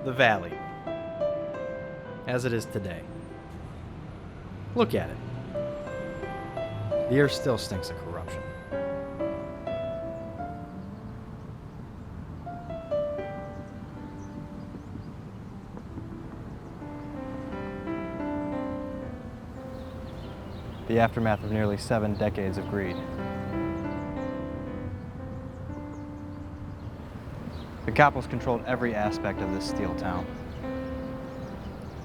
the valley, as it is today. Look at it. The air still stinks of corruption. The aftermath of nearly 7 decades of greed. The capitalists controlled every aspect of this steel town,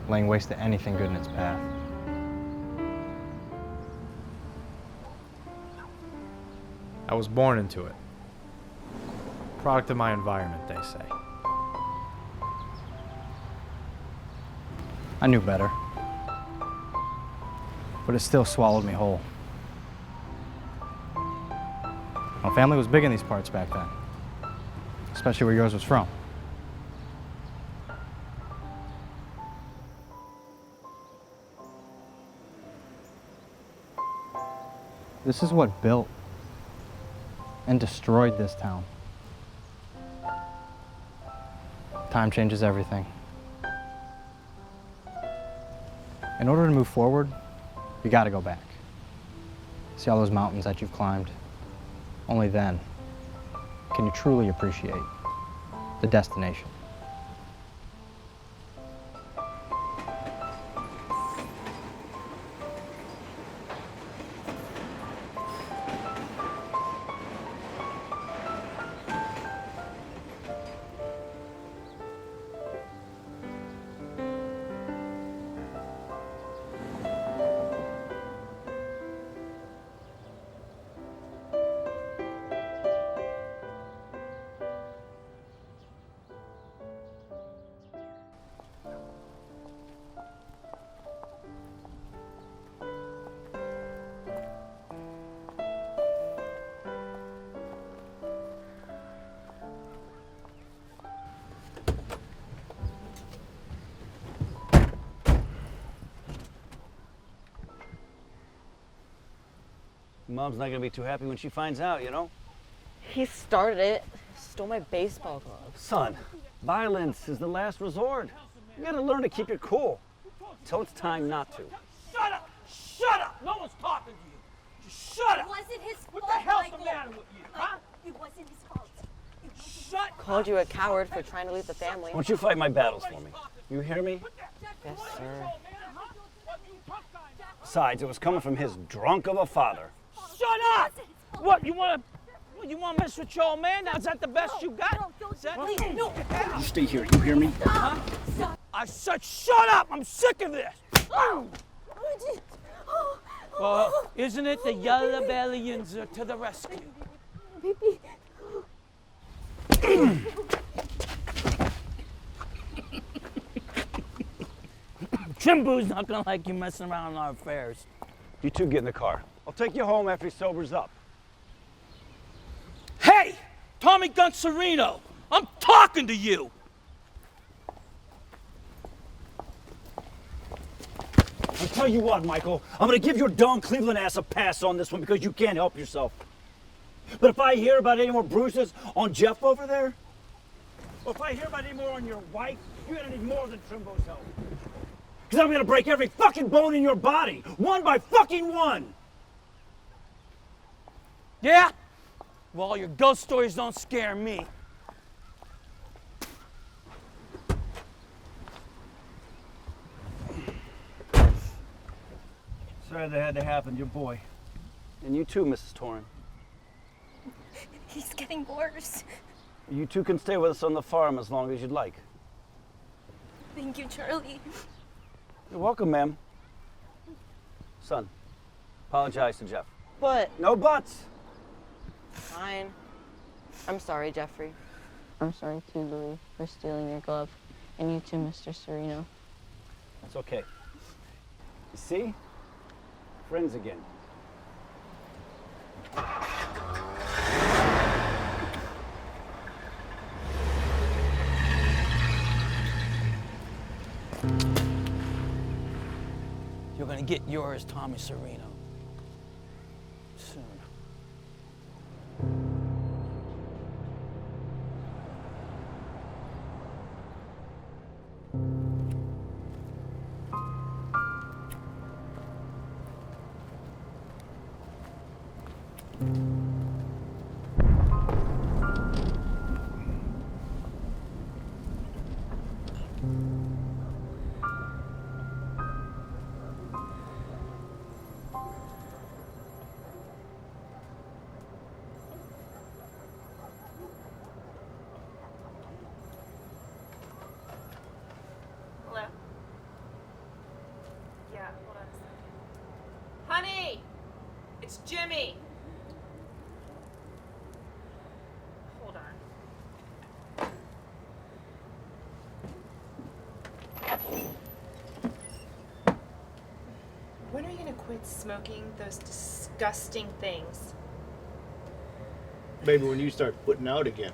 laying waste to anything good in its path. I was born into it. Product of my environment, they say. I knew better, but it still swallowed me whole. My family was big in these parts back then, especially where yours was from. This is what built and destroyed this town. Time changes everything. In order to move forward, you gotta go back. See all those mountains that you've climbed. Only then can you truly appreciate the destination. Mom's not gonna be too happy when she finds out, you know? He started it. Stole my baseball glove. Son, violence is the last resort. You gotta learn to keep your cool until it's time not to. Shut up! Shut up! No one's talking to you. Just shut up! It wasn't his fault, What the hell's Michael. the matter with you, huh? It wasn't his fault. Shut Called you a coward for trying to leave the family. Won't you fight my battles for me? You hear me? Yes, sir. Besides, it was coming from his drunk of a father. Shut up! What, you wanna mess with your old man? Now, is that the best you got? Is that... Please, no. You stay here, you hear me? Huh? I said shut up! I'm sick of this! Well, isn't it the Yellow Bellions are to the rescue? Baby. Chimbu's not gonna like you messing around in our affairs. You two get in the car. I'll take you home after he sobers up. Hey! Tommy Gun Sareno! I'm talking to you! I'll tell you what, Michael. I'm gonna give your Don Cleveland ass a pass on this one because you can't help yourself. But if I hear about any more bruises on Jeff over there, or if I hear about any more on your wife, you're gonna need more than Trimbo's help. Because I'm gonna break every fucking bone in your body, one by fucking one! Yeah? Well, your ghost stories don't scare me. Sorry that had to happen to your boy. And you too, Mrs. Torrin. He's getting worse. You two can stay with us on the farm as long as you'd like. Thank you, Charlie. You're welcome, ma'am. Son, apologize to Jeff. But, No buts! fine. I'm sorry, Jeffrey. I'm sorry too, Louis, for stealing your glove. And you too, Mr. Sareno. That's okay. You see? Friends again. You're gonna get yours, Tommy Sareno. Soon. It's Jimmy. Hold on. When are you gonna quit smoking those disgusting things? Maybe when you start putting out again.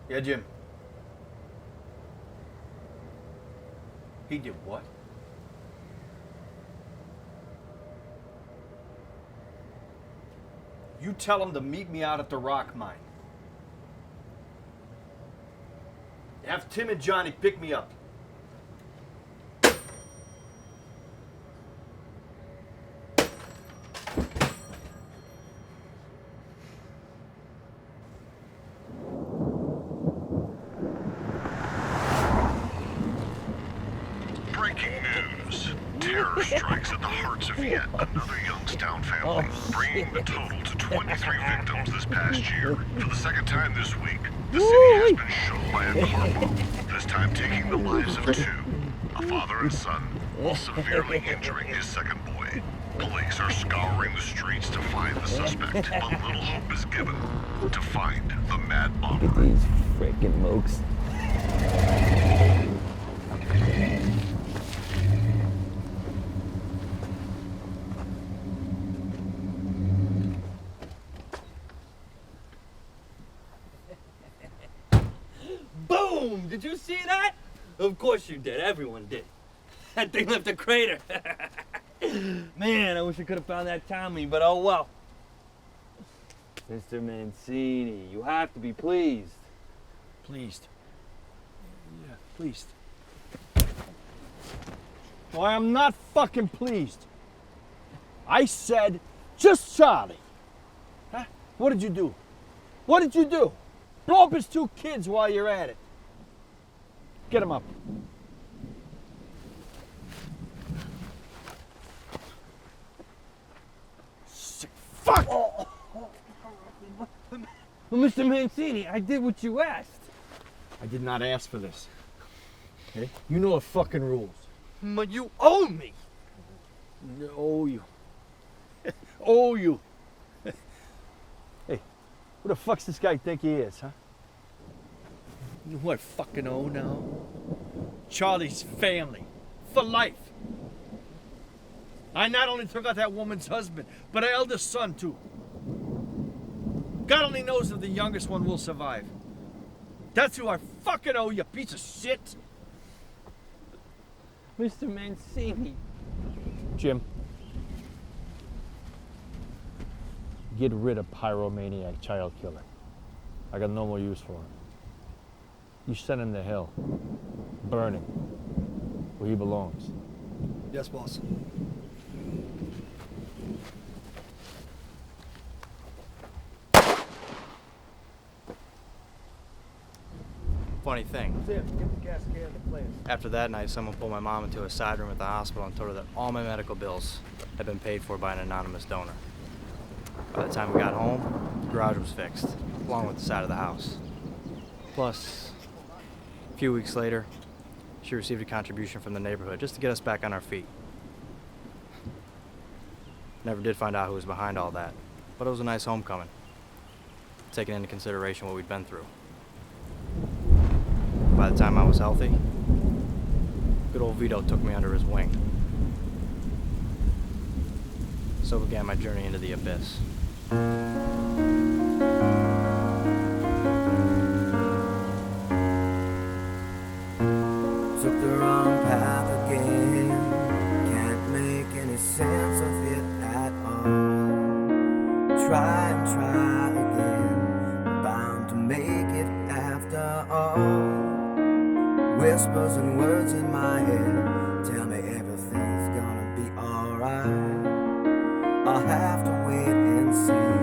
Yeah, Jim. He did what? You tell him to meet me out at the rock mine. Have Tim and Johnny pick me up. Strikes at the hearts of yet another Youngstown family, bringing the total to 23 victims this past year. For the second time this week, the city has been shown by a car bomb, this time taking the lives of two, a father and son, while severely injuring his second boy. Police are scouring the streets to find the suspect, but little hope is given to find the mad bomber. These freaking mooks. Boom! Did you see that? Of course you did. Everyone did. That thing left a crater. Man, I wish I could have found that Tommy, but oh well. Mr. Mancini, you have to be pleased. Pleased. Yeah, pleased. Well, I'm not fucking pleased. I said, just Charlie. Huh? What did you do? What did you do? Blow up his two kids while you're at it. Get him up. Sick fuck! Well, Mr. Mancini, I did what you asked. I did not ask for this. Okay? You know the fucking rules. But you owe me. I owe you. Owe you. Hey, who the fuck's this guy think he is, huh? You know who I fucking owe now? Charlie's family. For life. I not only took out that woman's husband, but her eldest son, too. God only knows if the youngest one will survive. That's who I fucking owe, you piece of shit. Mr. Mancini. Jim. Get rid of pyromaniac child killer. I got no more use for him. You send him to hell. Burning. Where he belongs. Yes, boss. Funny thing. Get the gas can in the place. After that night, someone pulled my mom into a side room at the hospital and told her that all my medical bills had been paid for by an anonymous donor. By the time we got home, the garage was fixed, along with the side of the house. Plus, a few weeks later, she received a contribution from the neighborhood just to get us back on our feet. Never did find out who was behind all that, but it was a nice homecoming, taking into consideration what we'd been through. By the time I was healthy, good old Vito took me under his wing. So began my journey into the abyss. Took the wrong path again. Can't make any sense of it at all. Try and try again. Bound to make it after all. Whispers and words in my head tell me everything's gonna be alright. I'll have to wait and see.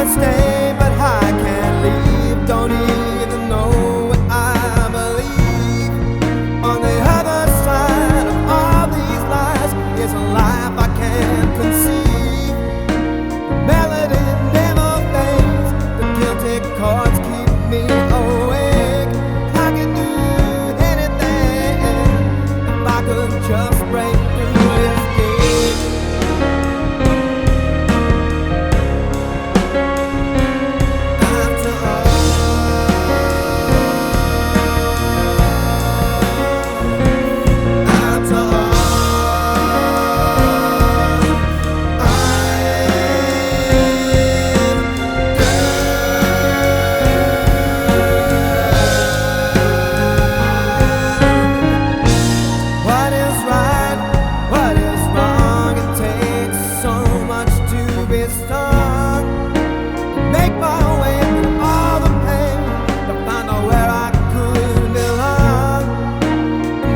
to stay, but I can't leave. Don't even know what I believe. On the other side of all these lies is a life I can't conceive. The melody never fades, the guilty chords keep me awake. I can do anything if I could just break through this gate. After what is right, what is wrong? It takes so much to be strong. Make my way through all the pain to find out where I could belong.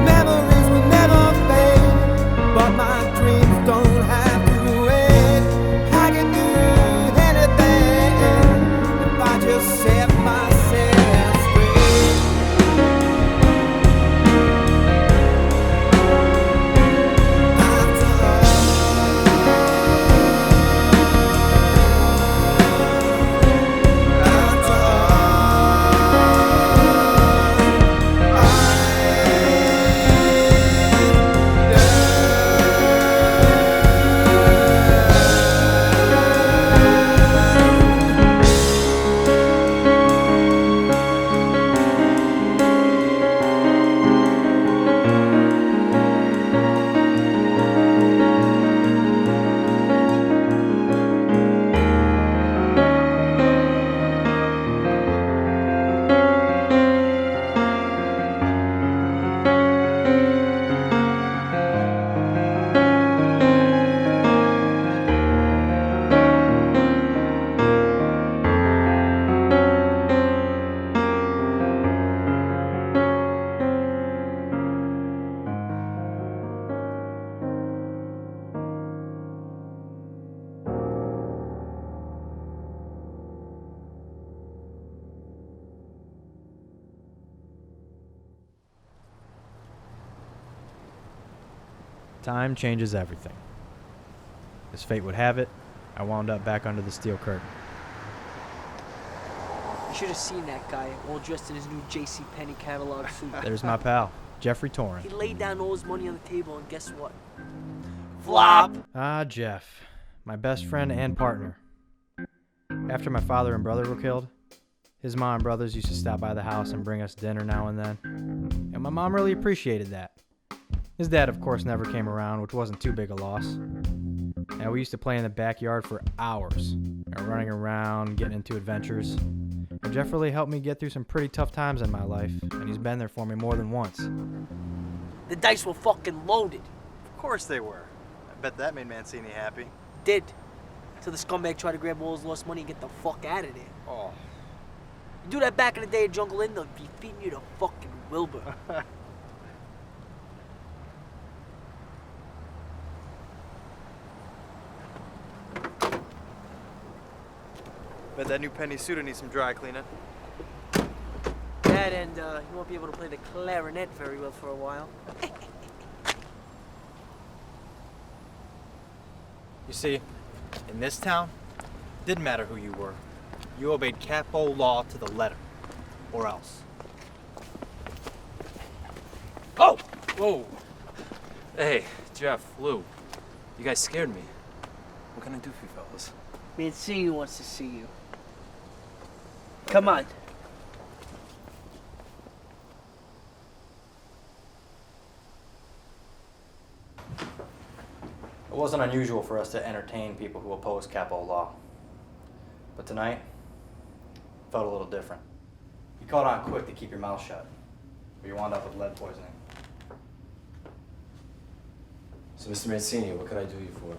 Memories will never fade, but my dreams don't have to wait. I can do anything if I just set myself straight. Time changes everything. As fate would have it, I wound up back under the steel curtain. You should have seen that guy, all dressed in his new J.C. Penney catalog suit. There's my pal, Jeffrey Torrin. He laid down all his money on the table, and guess what? Flop! Ah, Jeff, my best friend and partner. After my father and brother were killed, his mom and brothers used to stop by the house and bring us dinner now and then. And my mom really appreciated that. His dad, of course, never came around, which wasn't too big a loss. And we used to play in the backyard for hours, and running around, getting into adventures. And Jeff really helped me get through some pretty tough times in my life, and he's been there for me more than once. The dice were fucking loaded. Of course they were. I bet that made Mancini happy. Did. So the scumbag tried to grab all his lost money and get the fuck out of there. Oh. You do that back in the day at Jungle Inn, they'll be feeding you to fucking Wilbur. Bet that new Penny suit needs some dry cleaning. That and you won't be able to play the clarinet very well for a while. You see, in this town, didn't matter who you were. You obeyed capo law to the letter. Or else. Oh! Whoa! Hey, Jeff, Lou. You guys scared me. What can I do for you fellas? Mancini wants to see you. Come on. It wasn't unusual for us to entertain people who oppose capo law. But tonight, felt a little different. You caught on quick to keep your mouth shut, or you wound up with lead poisoning. So, Mr. Mancini, what can I do you for?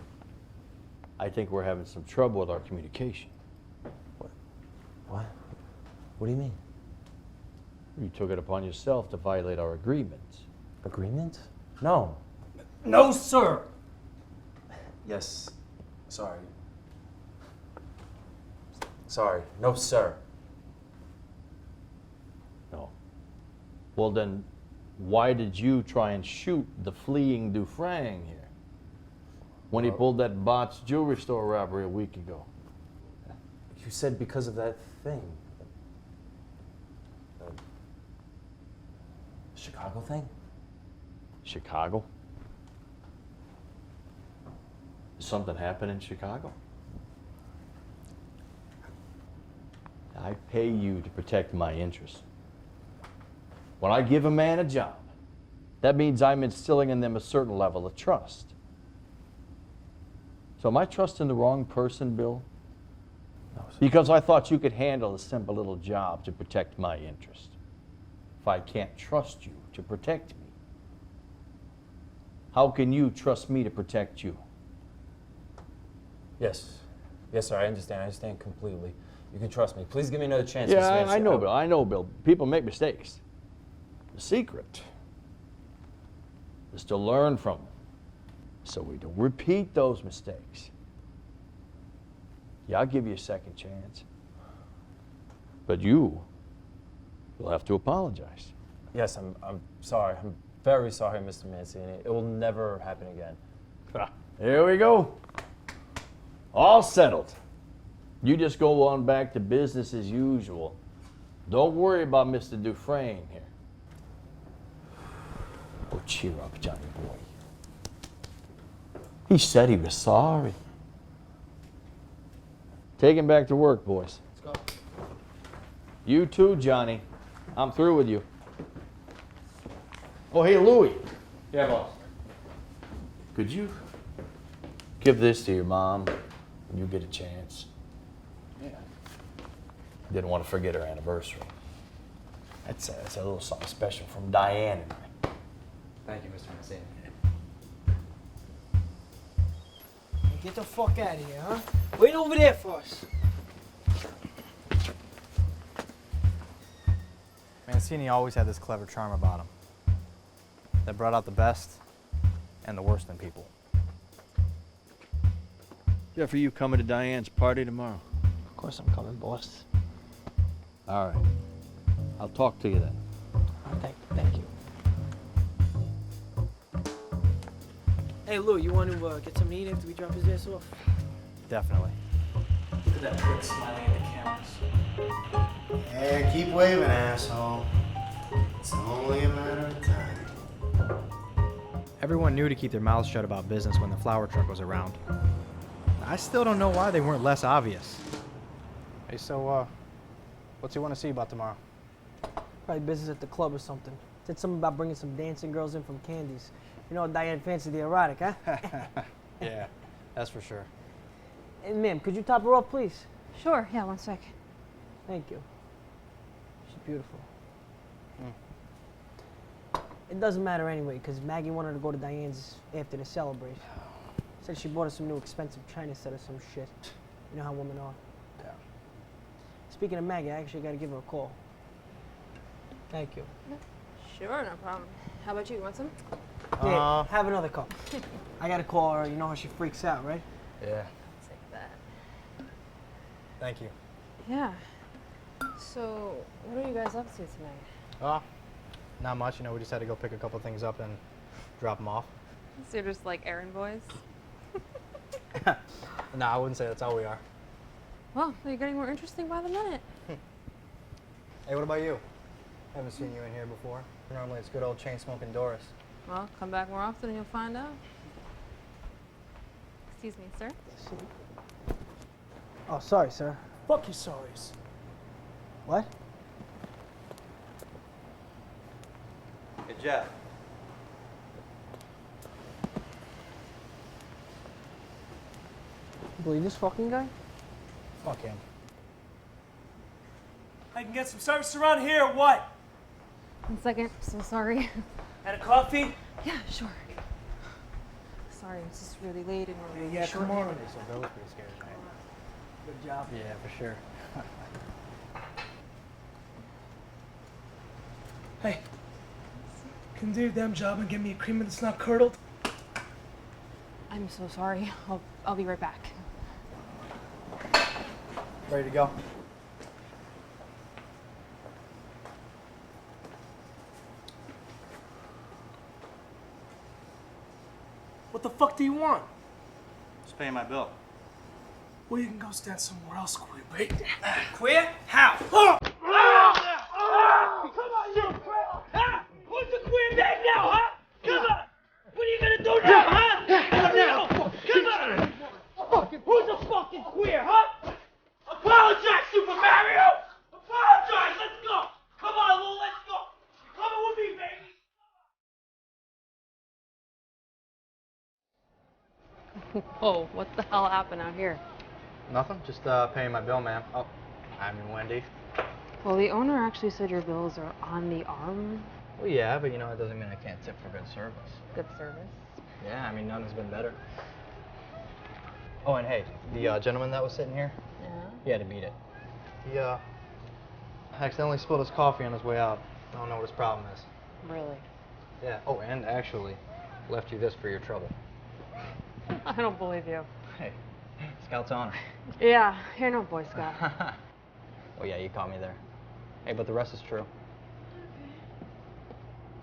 I think we're having some trouble with our communication. What? What do you mean? You took it upon yourself to violate our agreements. Agreement? No. No, sir! Yes. Sorry. Sorry. No, sir. No. Well, then, why did you try and shoot the fleeing Dufresne here when he pulled that botched jewelry store robbery a week ago? You said because of that thing. The Chicago thing? Chicago? Did something happen in Chicago? I pay you to protect my interests. When I give a man a job, that means I'm instilling in them a certain level of trust. So am I trusting the wrong person, Bill? No, sir. Because I thought you could handle a simple little job to protect my interest. If I can't trust you to protect me, how can you trust me to protect you? Yes. Yes, sir. I understand completely. You can trust me. Please give me another chance. Yeah, Mr. Manson. I know, Bill. I know, Bill. People make mistakes. The secret is to learn from them so we don't repeat those mistakes. Yeah, I'll give you a second chance. But you will have to apologize. Yes, I'm sorry. I'm very sorry, Mr. Mancini. It will never happen again. Here we go. All settled. You just go on back to business as usual. Don't worry about Mr. Dufresne here. Oh, cheer up, Johnny boy. He said he was sorry. Take him back to work, boys. Let's go. You too, Johnny. I'm through with you. Oh, hey, Louie. Yeah, boss. Could you give this to your mom when you get a chance? Yeah. Didn't want to forget her anniversary. That's a little something special from Diane and I. Thank you, Mr. Mancini. Get the fuck out of here, huh? Wait over there for us. Mancini always had this clever charm about him that brought out the best and the worst in people. Jeffrey, you coming to Diane's party tomorrow? Of course I'm coming, boss. All right. I'll talk to you then. Thank you. Hey, Lou, you want to get something to eat after we drop his ass off? Definitely. Look at that prick smiling at the cameras. Yeah, keep waving, asshole. It's only a matter of time. Everyone knew to keep their mouths shut about business when the flower truck was around. I still don't know why they weren't less obvious. Hey, so, what's he want to see about tomorrow? Probably business at the club or something. Said something about bringing some dancing girls in from Candy's. You know, Diane fancied the erotic, huh? Yeah, that's for sure. And ma'am, could you top her off, please? Sure, yeah, 1 sec. Thank you. She's beautiful. It doesn't matter anyway, because Maggie wanted to go to Diane's after the celebration. Said she bought us some new expensive China set or some shit. You know how women are. Yeah. Speaking of Maggie, I actually got to give her a call. Thank you. Sure, no problem. How about you? You want some? Yeah, have another cup. I got to call her. You know how she freaks out, right? Yeah. Take that. Thank you. Yeah. So, what are you guys up to tonight? Oh, not much. You know, we just had to go pick a couple things up and drop them off. So you're just like errand boys? Nah, I wouldn't say that's all we are. Well, you're getting more interesting by the minute. Hey, what about you? Haven't seen you in here before. Normally it's good old chain-smoking Doris. Well, come back more often and you'll find out. Excuse me, sir? Oh, sorry, sir. Fuck your sorries. What? Hey, Jeff. You believe this fucking guy? Fuck him. I can get some service around here or what? 1 second, so sorry. And a coffee? Yeah, sure. Sorry, it's just really late and we're really Yeah, short. come on. So Bill was pretty scared tonight. Good job. Yeah, for sure. Hey, can you do your damn job and get me a cream that's not curdled? I'm so sorry. I'll be right back. Ready to go? What the fuck do you want? Just paying my bill. Well, you can go stand somewhere else, queer bait. Queer? How? Come on, you queer! Huh? Who's the queer name now, huh? Come on! What are you gonna do now, huh? Come on! Who's the fucking queer, huh? Apologize, Super Mario! Apologize! Let's go! Come on, Lou, let's go! Come on with me, baby! Whoa, what the hell happened out here? Nothing. Just paying my bill, ma'am. Oh, I mean Wendy. Well, the owner actually said your bills are on the arm. Well, yeah, but you know, it doesn't mean I can't tip for good service. Good service. Yeah, I mean, none has been better. Oh, and hey, the gentleman that was sitting here, Yeah? he had to beat it. He, accidentally spilled his coffee on his way out. I don't know what his problem is. Really? Yeah. Oh, and actually, left you this for your trouble. I don't believe you. Hey, Scout's honor. Yeah, you're no Boy Scout. Well, yeah, you caught me there. Hey, but the rest is true.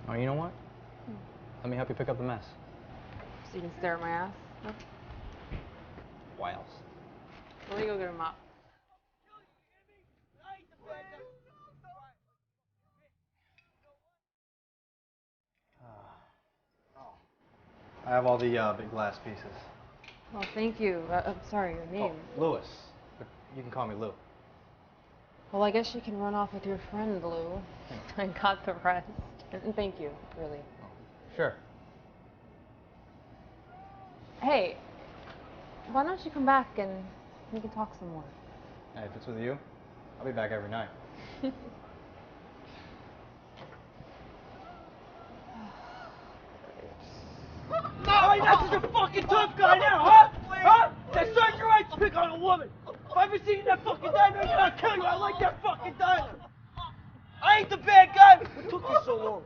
Oh, you know what? Let me help you pick up the mess. So you can stare at my ass? Huh? Why else? Let me go get him up. I have all the big glass pieces. Well, thank you. I'm sorry, your name. Oh, Lewis. But you can call me Lou. Well, I guess you can run off with your friend, Lou. I got the rest. And thank you, really. Sure. Hey, why don't you come back and we can talk some more? Hey, if it's with you, I'll be back every night. Alright, that's just a fucking tough guy now, huh? Huh? That serves your right to pick on a woman. If I ever see you in that fucking diner, you're not kidding. I like that fucking diner. I ain't the bad guy. What took you so long?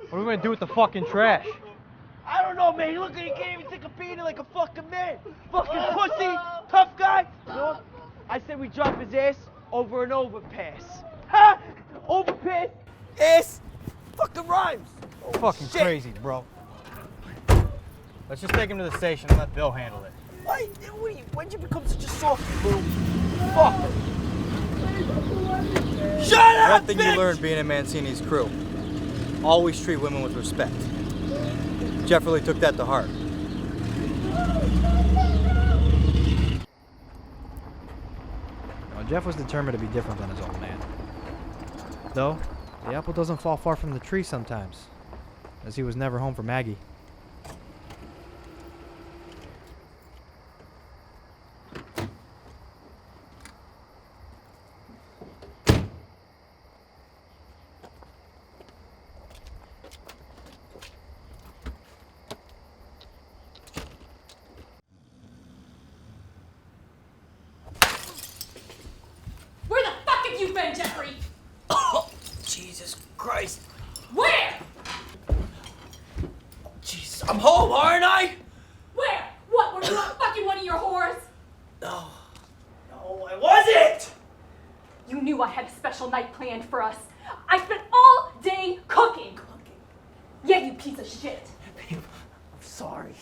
What are we gonna do with the fucking trash? I don't know, man. Look, he can't even take a beating like a fucking man. Fucking pussy, tough guy. You know what? I say we drop his ass over an overpass. Ha! Overpass, ass, fucking rhymes. Oh, Fucking shit. crazy, bro. Let's just take him to the station and let Bill handle it. Why? When'd you become such a softie, little fucker? Shut up, One thing bitch! you learn being in Mancini's crew: always treat women with respect. Jeff really took that to heart. Well, Jeff was determined to be different than his old man. Though, the apple doesn't fall far from the tree sometimes, as he was never home for Maggie. Where the fuck have you been, Jeffrey? Oh, Jesus Christ. Where? Jesus, I'm home, aren't I? Where? What? Were you not fucking one of your whores? No, I wasn't. You knew I had a special night planned for us. I spent all day cooking. Yeah, you piece of shit. Babe, I'm sorry.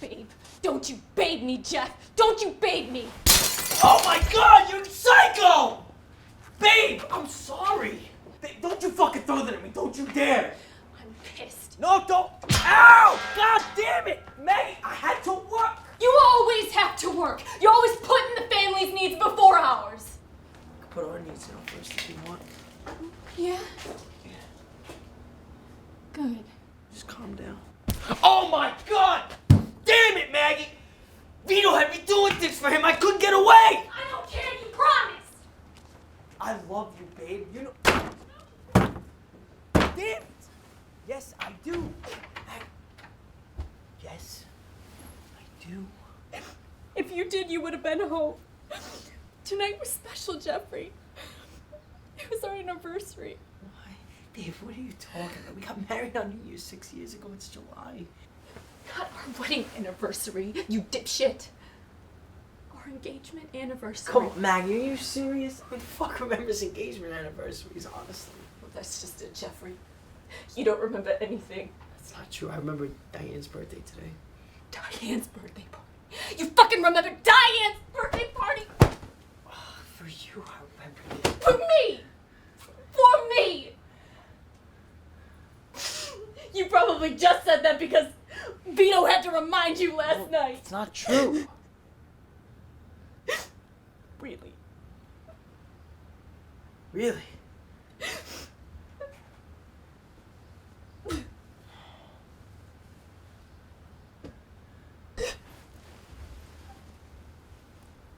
Babe, don't you babe me, Jeff. Don't you babe me. Oh my God, you psycho! Babe, I'm sorry. Babe, don't you fucking throw that at me. Don't you dare. I'm pissed. No, don't. Ow! God damn it. Maggie, I had to work. You always have to work. You're always putting the family's needs before ours. Put our needs in first if you want. Yeah? Good. Just calm down. Oh my God! Damn it, Maggie! Vito had me doing things for him. I couldn't get away. I don't care. You promised. I love you, babe. You know. Damn it! Yes, I do. Yes, I do. If you did, you would have been home. Tonight was special, Jeffrey. It was our anniversary. Babe, what are you talking about? We got married on New Year's 6 years ago. It's July. Not our wedding anniversary, you dipshit. Our engagement anniversary. Come on, Maggie, are you serious? I mean, fuck remembers engagement anniversaries, honestly. Well, that's just it, Jeffrey. You don't remember anything. That's not true. I remember Diane's birthday today. Diane's birthday party. You fucking remember Diane's birthday party? For you, I remember it. For me! For me! You probably just said that because Vito had to remind you last night. It's not true. Really? Really?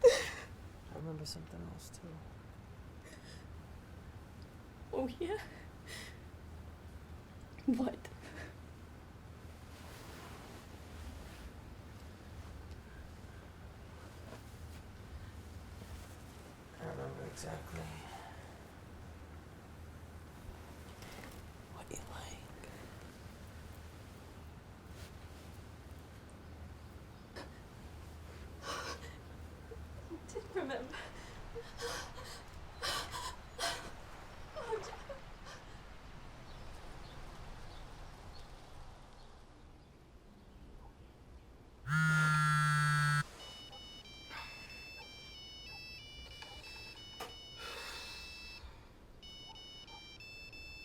I remember something else too. Oh, yeah? What? I remember exactly what you like. Didn't remember.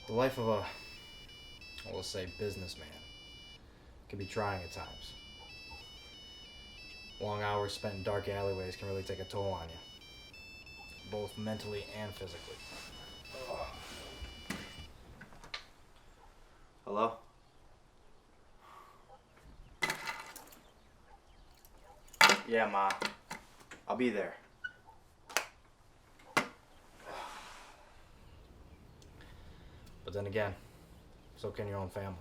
The life of a, well, let's say, businessman can be trying at times. Long hours spent in dark alleyways can really take a toll on you, both mentally and physically. Hello? Yeah, Ma. I'll be there. But then again, so can your own family.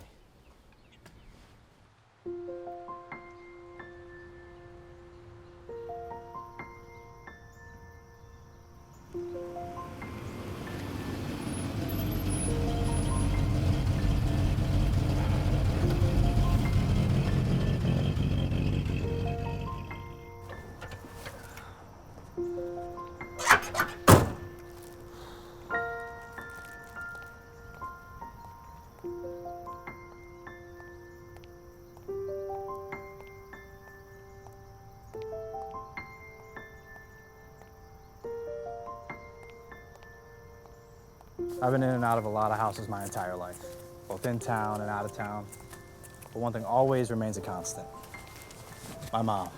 I've been in and out of a lot of houses my entire life, both in town and out of town. But one thing always remains a constant. My mom.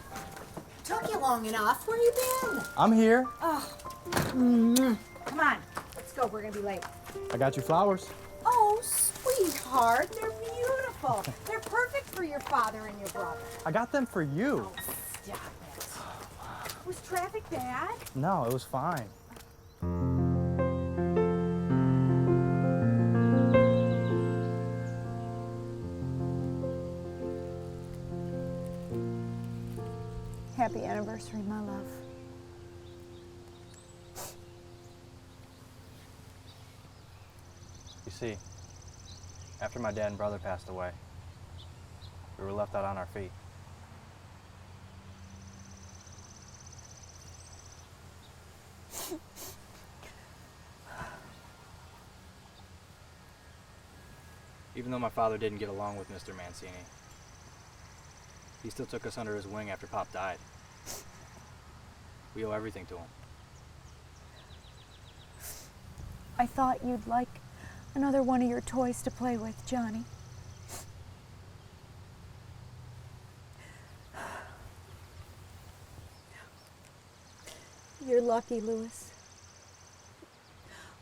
Took you long enough. Where you been? I'm here. Oh. Come on. Let's go. We're going to be late. I got you flowers. Oh, sweetheart. They're beautiful. They're perfect for your father and your brother. I got them for you. Oh, stop it. Was traffic bad? No, it was fine. Happy anniversary, my love. You see, after my dad and brother passed away, we were left out on our feet. Even though my father didn't get along with Mr. Mancini, he still took us under his wing after Pop died. We owe everything to him. I thought you'd like another one of your toys to play with, Johnny. You're lucky, Louis.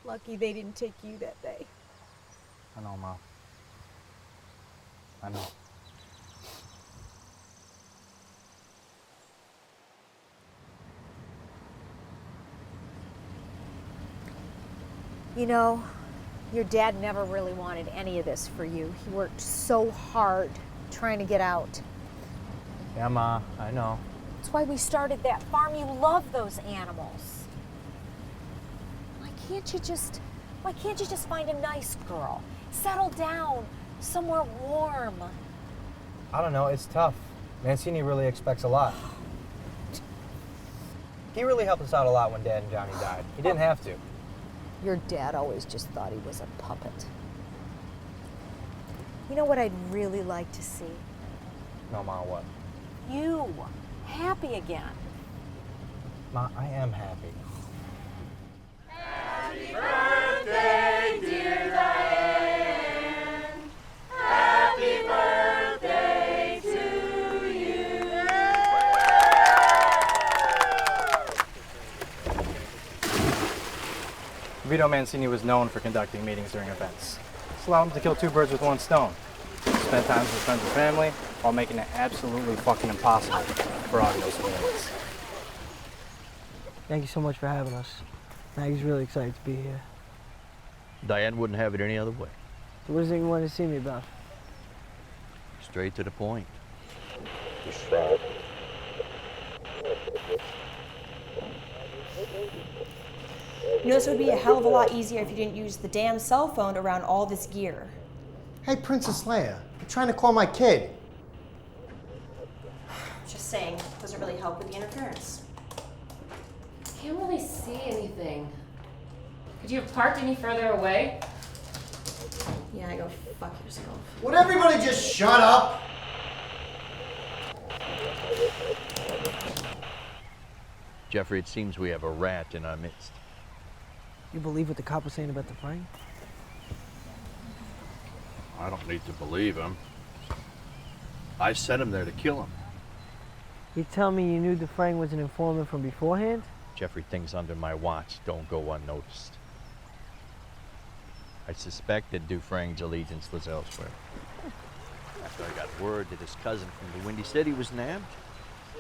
Lucky they didn't take you that day. I know, Mom. I know. You know, your dad never really wanted any of this for you. He worked so hard trying to get out. Yeah, Ma, I know. That's why we started that farm. You love those animals. Why can't you just find a nice girl? Settle down somewhere warm. I don't know, it's tough. Mancini really expects a lot. He really helped us out a lot when Dad and Johnny died. He didn't have to. Your dad always just thought he was a puppet. You know what I'd really like to see? No, Ma, what? You, happy again. Ma, I am happy. Happy birthday, dear Diane. Happy birthday to you. Vito Mancini was known for conducting meetings during events. This allowed him to kill two birds with one stone. Spend time with friends and family while making it absolutely fucking impossible for audio surveillance. Thank you so much for having us. Maggie's really excited to be here. Diane wouldn't have it any other way. So what is it you wanted to see me about? Straight to the point. You know, this would be a hell of a lot easier if you didn't use the damn cell phone around all this gear. Hey, Princess Leia, I'm trying to call my kid. Just saying, doesn't really help with the interference. Can't really see anything. Could you have parked any further away? Yeah, go fuck yourself. Would everybody just shut up? Jeffrey, it seems we have a rat in our midst. You believe what the cop was saying about the Frank? I don't need to believe him. I sent him there to kill him. You tell me you knew the Frank was an informant from beforehand? Jeffrey, things under my watch don't go unnoticed. I suspect that Dufresne's allegiance was elsewhere. After I got word that his cousin from the Windy City was nabbed,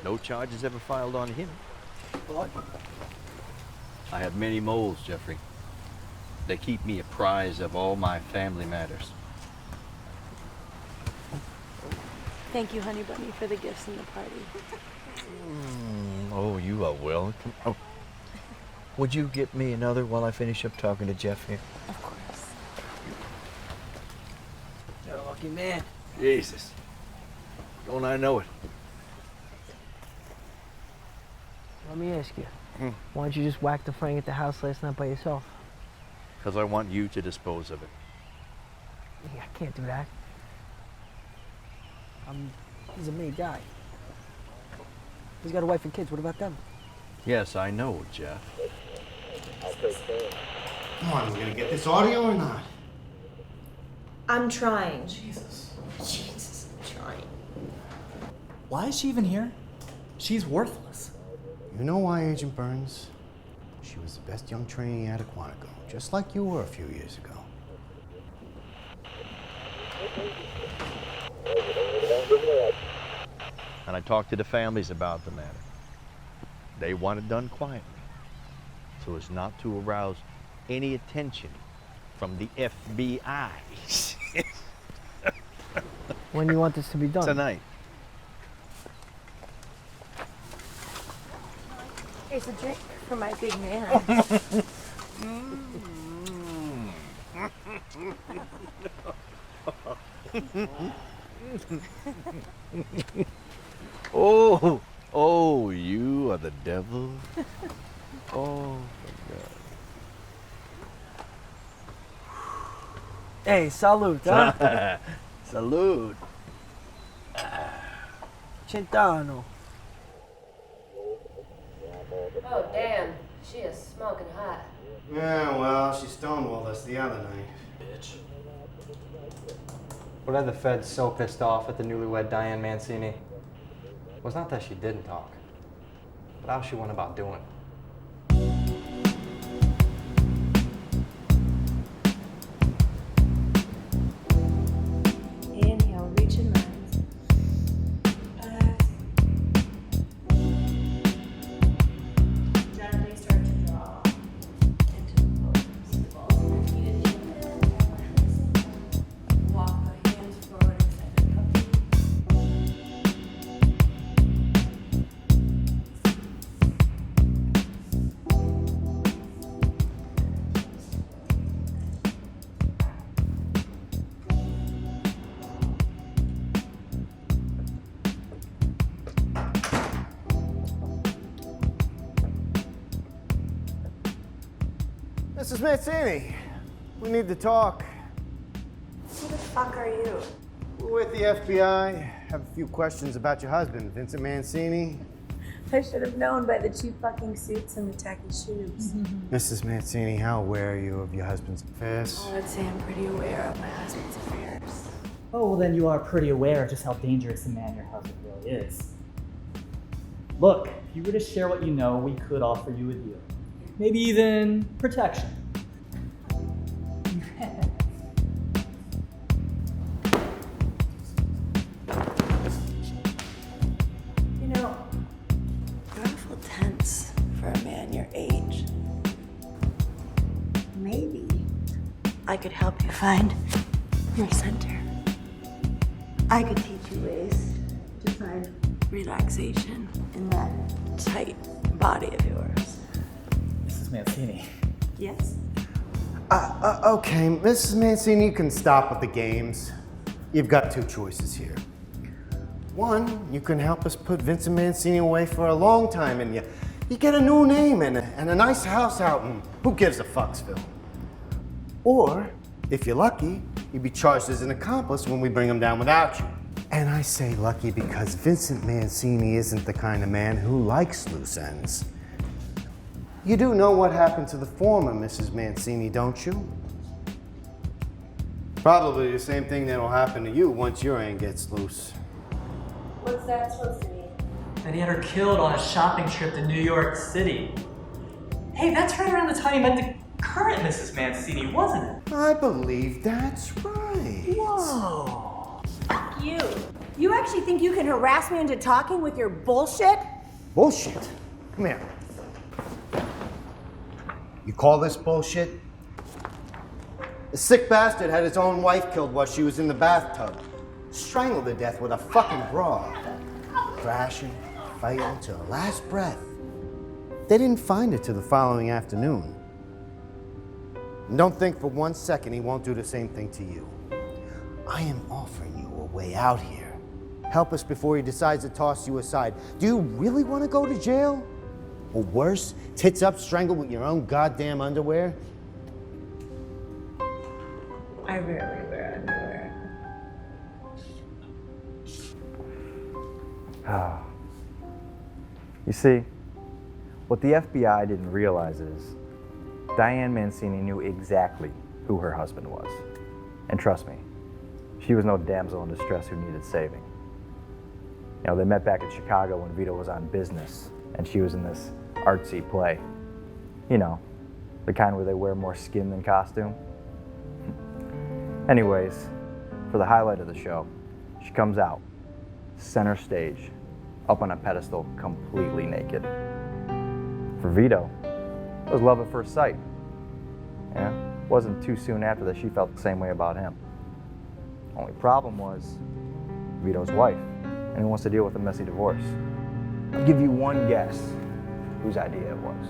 no charges ever filed on him. I have many moles, Jeffrey. They keep me apprised of all my family matters. Thank you, Honey Bunny, for the gifts and the party. Oh, you are welcome. Oh. Would you get me another while I finish up talking to Jeff here? Of course. You're a lucky man. Jesus. Don't I know it? Let me ask you. Why don't you just whack the Frank at the house last night by yourself? Because I want you to dispose of it. Yeah, I can't do that. He's a made guy. He's got a wife and kids. What about them? Yes, I know, Jeff. Come on, we gonna get this audio or not? I'm trying. Jesus. Jesus, I'm trying. Why is she even here? She's worthless. You know why, Agent Burns? She was the best young trainee at Quantico, just like you were a few years ago. And I talked to the families about the matter. They want it done quietly, so as not to arouse any attention from the FBI. When do you want this to be done? Tonight. Here's a drink for my big man. Oh, you are the devil. Oh, my God. Hey, salute, huh? Salute. Centano. Oh, damn. She is smoking hot. Yeah, well, she stonewalled us the other night. Bitch. What had the feds so pissed off at the newlywed Diane Mancini was not that she didn't talk, but how she went about doing it. Inhale, reach in lines. Gently start to draw into the pose. The balls of your feet in the air. Walk the hands forward and send it up. Mrs. Mancini, we need to talk. Who the fuck are you? We're with the FBI. Have a few questions about your husband, Vincent Mancini. I should have known by the cheap fucking suits and the tacky shoes. Mrs. Mancini, how aware are you of your husband's affairs? I would say I'm pretty aware of my husband's affairs. Oh, well then you are pretty aware of just how dangerous a man your husband really is. Look, if you were to share what you know, we could offer you a deal. Maybe even protection. You know, you're awful tense for a man your age. Maybe I could help you find your center. I could teach you ways to find relaxation in that tight body of yours. Mrs. Mancini. Yes? Okay, Mrs. Mancini, you can stop with the games. You've got two choices here. One, you can help us put Vincent Mancini away for a long time and you get a new name and a nice house out in who gives a fucksville. Or, if you're lucky, you'd be charged as an accomplice when we bring him down without you. And I say lucky because Vincent Mancini isn't the kind of man who likes loose ends. You do know what happened to the former Mrs. Mancini, don't you? Probably the same thing that'll happen to you once your end gets loose. What's that supposed to mean? That he had her killed on a shopping trip to New York City. Hey, that's right around the time he met the current Mrs. Mancini, wasn't it? I believe that's right. Whoa. Fuck you. You actually think you can harass me into talking with your bullshit? Bullshit? Come here. You call this bullshit? The sick bastard had his own wife killed while she was in the bathtub. Strangled to death with a fucking bra. Crashing, fighting to her last breath. They didn't find her till the following afternoon. And don't think for 1 second he won't do the same thing to you. I am offering you a way out here. Help us before he decides to toss you aside. Do you really want to go to jail? Or worse, tits up strangled with your own goddamn underwear? I rarely wear underwear. You see, what the FBI didn't realize is Diane Mancini knew exactly who her husband was. And trust me, she was no damsel in distress who needed saving. You know, they met back in Chicago when Vito was on business and she was in this artsy play. You know, the kind where they wear more skin than costume. Anyways, for the highlight of the show, she comes out, center stage, up on a pedestal, completely naked. For Vito, it was love at first sight. Yeah, it wasn't too soon after that she felt the same way about him. Only problem was Vito's wife, and he wants to deal with a messy divorce. I'll give you one guess whose idea it was.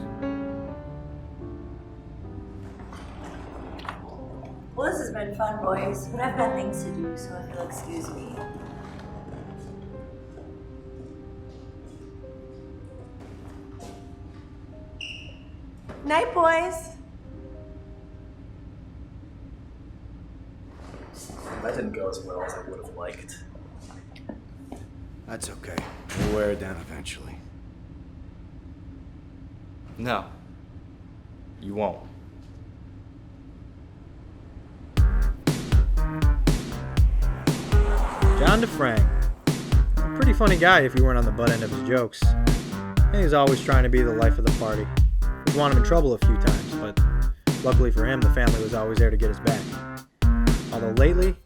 Well, this has been fun, boys, but I've got things to do, so if you'll excuse me. Night, boys. That didn't go as well as I would have liked. That's okay. We'll wear it down eventually. No. You won't. John DeFrank. A pretty funny guy if you weren't on the butt end of his jokes. He was always trying to be the life of the party. We've won him in trouble a few times, but luckily for him, the family was always there to get his back. Although lately,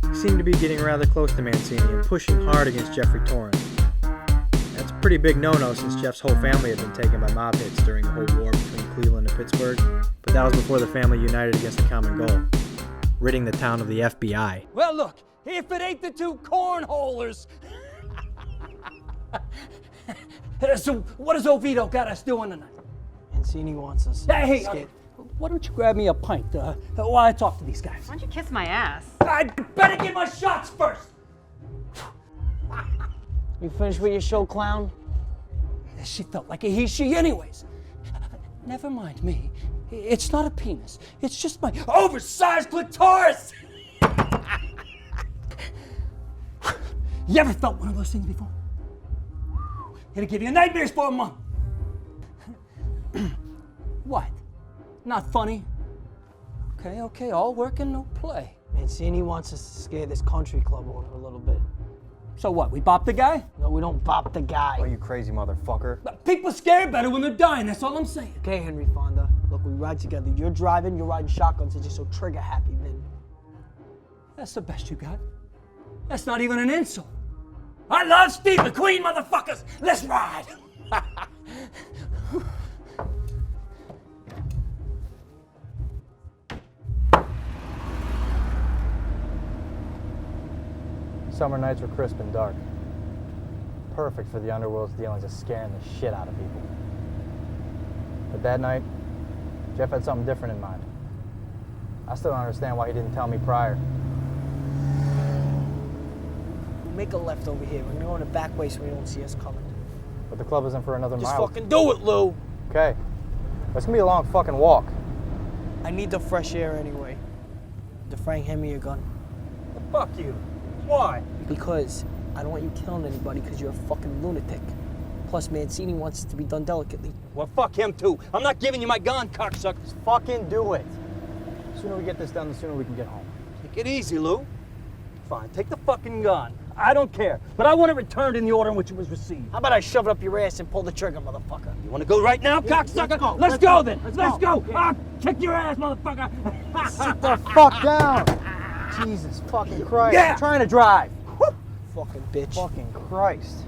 he seemed to be getting rather close to Mancini and pushing hard against Jeffrey Torrance. That's a pretty big no-no since Jeff's whole family had been taken by mob hits during the whole war between Cleveland and Pittsburgh, but that was before the family united against a common goal, ridding the town of the FBI. Well, look, if it ain't the two cornholers. So, what does Oviedo got us doing tonight? Mancini wants us. Hey, why don't you grab me a pint while I talk to these guys? Why don't you kiss my ass? I better get my shots first. You finished with your show, clown? She felt like a he, she anyways. Never mind me. It's not a penis. It's just my oversized clitoris. You ever felt one of those things before? It'll give you nightmares for a month. What? Not funny? Okay, all work and no play. Mancini wants us to scare this country club owner a little bit. So what, we bop the guy? No, we don't bop the guy. Oh, you crazy motherfucker. People scare better when they're dying, that's all I'm saying. Okay, Henry Fonda. Look, we ride together. You're driving, you're riding shotguns, and you're so trigger happy, man. That's the best you got. That's not even an insult. I love Steve McQueen, motherfuckers! Let's ride! Summer nights were crisp and dark. Perfect for the underworld's dealings of scaring the shit out of people. But that night, Jeff had something different in mind. I still don't understand why he didn't tell me prior. Make a left over here. We're gonna go in the back way so we don't see us coming. But the club isn't for another Just mile. fucking do it, Lou! Okay. It's gonna be a long fucking walk. I need the fresh air anyway. DeFrank, hand me your gun. Fuck you. Why? Because I don't want you killing anybody because you're a fucking lunatic. Plus, Mancini wants it to be done delicately. Well, fuck him too. I'm not giving you my gun, cocksucker. Just fucking do it. The sooner we get this done, the sooner we can get home. Take it easy, Lou. Fine, take the fucking gun. I don't care, but I want it returned in the order in which it was received. How about I shove it up your ass and pull the trigger, motherfucker? You want to go right now, cocksucker? Let's go then. Let's go. I'll kick your ass, motherfucker. Sit the fuck down. Jesus fucking Christ. Yeah. I'm trying to drive. Fucking bitch. Fucking Christ.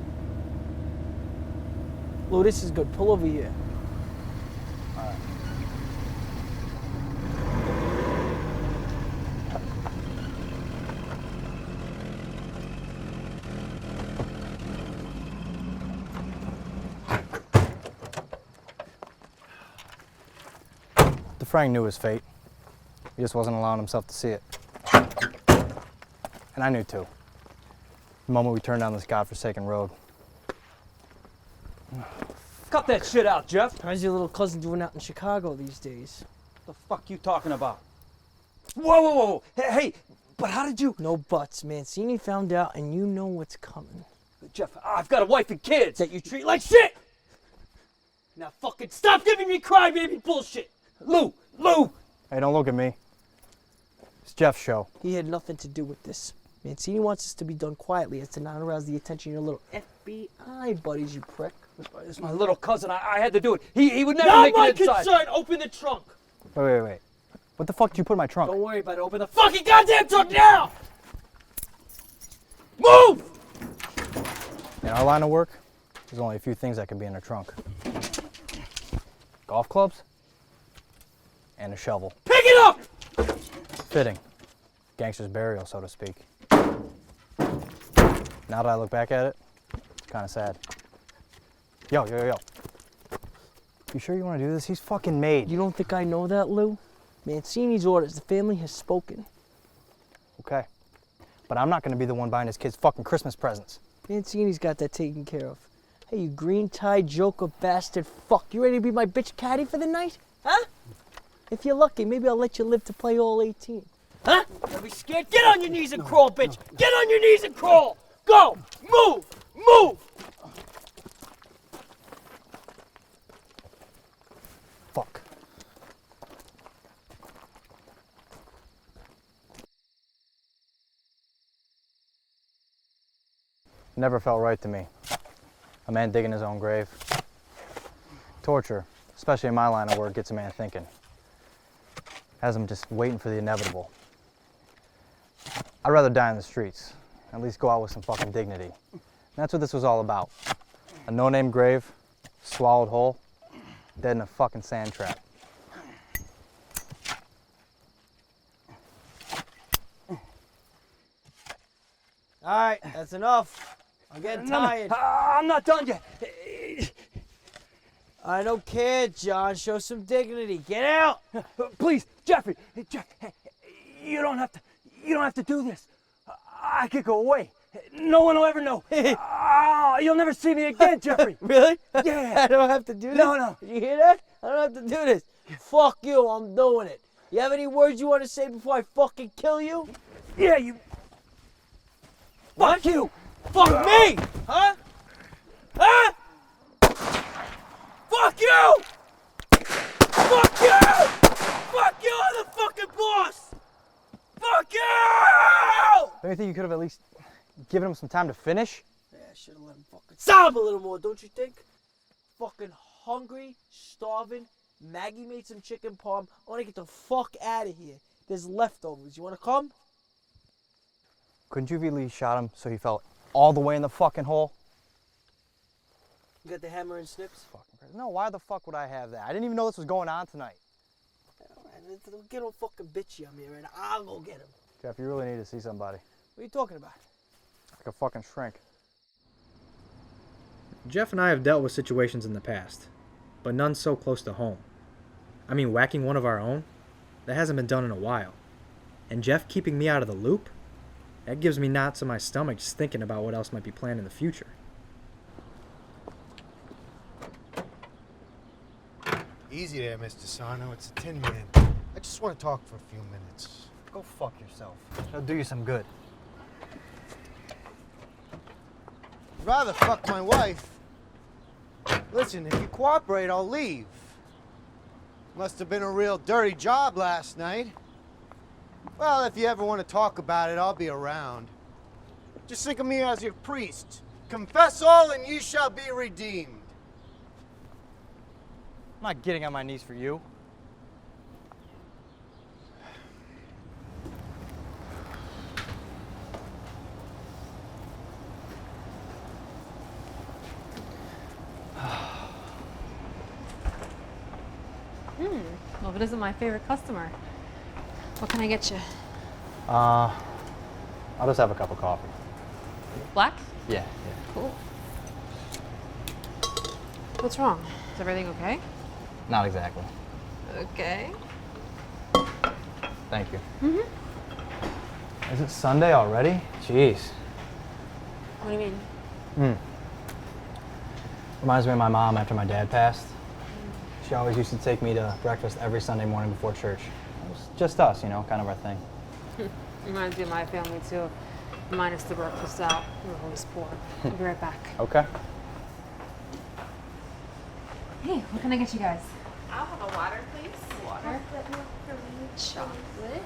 Lou, this is good. Pull over here. Frank knew his fate. He just wasn't allowing himself to see it. And I knew too. The moment we turned down this godforsaken road. Cut that shit out, Jeff. How's your little cousin doing out in Chicago these days? The fuck you talking about? Whoa. Hey, but how did you... No buts. Mancini found out and you know what's coming. Jeff, I've got a wife and kids. That you treat like shit! Now fucking stop giving me crybaby bullshit! Lou! Hey, don't look at me. It's Jeff's show. He had nothing to do with this. Mancini wants this to be done quietly as to not arouse the attention of your little FBI buddies, you prick. It's my little cousin. I had to do it. He would never Not make my it inside. concern! Open the trunk! Wait. What the fuck did you put in my trunk? Don't worry about it. Open the fucking goddamn trunk now! Move! In our line of work, there's only a few things that can be in a trunk. Golf clubs and a shovel. Pick it up! Fitting. Gangster's burial, so to speak. Now that I look back at it, it's kind of sad. Yo. You sure you want to do this? He's fucking made. You don't think I know that, Lou? Mancini's orders. The family has spoken. Okay. But I'm not going to be the one buying his kids fucking Christmas presents. Mancini's got that taken care of. Hey, you green-tied joker bastard fuck. You ready to be my bitch caddy for the night? Huh? If you're lucky, maybe I'll let you live to play all 18. Huh? Don't be scared. Get on your knees and crawl, bitch. Get on your knees and crawl. Go. Move. Fuck. Never felt right to me. A man digging his own grave. Torture, especially in my line of work, gets a man thinking. Has him just waiting for the inevitable. I'd rather die in the streets, at least go out with some fucking dignity. And that's what this was all about. A no-name grave, swallowed whole, dead in a fucking sand trap. All right, that's enough. I'm getting tired. I'm not done yet. I don't care, John. Show some dignity. Get out. Please, Jeffrey. You don't have to do this. I could go away. No one will ever know. You'll never see me again, Jeffrey. Really? Yeah. I don't have to do this? No. Did you hear that? I don't have to do this. Fuck you, I'm doing it. You have any words you want to say before I fucking kill you? Yeah, you. Fuck you! Fuck me! Huh? Huh? Fuck you! Fuck you! Fuck you, I'm the fucking boss! Fuck you! Don't you think you could have at least given him some time to finish? Yeah, I should have let him fucking sob a little more, don't you think? Fucking hungry, starving. Maggie made some chicken parm. I want to get the fuck out of here. There's leftovers. You want to come? Couldn't you have at least shot him so he fell all the way in the fucking hole? You got the hammer and snips? No, why the fuck would I have that? I didn't even know this was going on tonight. Alright, don't get all fucking bitchy on me, right? I'll go get him. Jeff, you really need to see somebody. What are you talking about? Like a fucking shrink. Jeff and I have dealt with situations in the past, but none so close to home. I mean, whacking one of our own? That hasn't been done in a while. And Jeff keeping me out of the loop? That gives me knots in my stomach just thinking about what else might be planned in the future. Easy there, Mr. Sareno. It's a Tin Man. I just want to talk for a few minutes. Go fuck yourself. It'll do you some good. I'd rather fuck my wife. Listen, if you cooperate, I'll leave. Must have been a real dirty job last night. Well, if you ever want to talk about it, I'll be around. Just think of me as your priest. Confess all and ye shall be redeemed. I'm not getting on my knees for you. Well, if it isn't my favorite customer, what can I get you? I'll just have a cup of coffee. Black? Yeah. Cool. What's wrong? Is everything okay? Not exactly. Okay. Thank you. Is it Sunday already? Jeez. What do you mean? Reminds me of my mom after my dad passed. She always used to take me to breakfast every Sunday morning before church. It was just us, you know, kind of our thing. Reminds me of my family too. Minus the breakfast out. We're always poor. I'll be right back. Okay. Hey, what can I get you guys? I'll have a water, please. Water. Chocolate.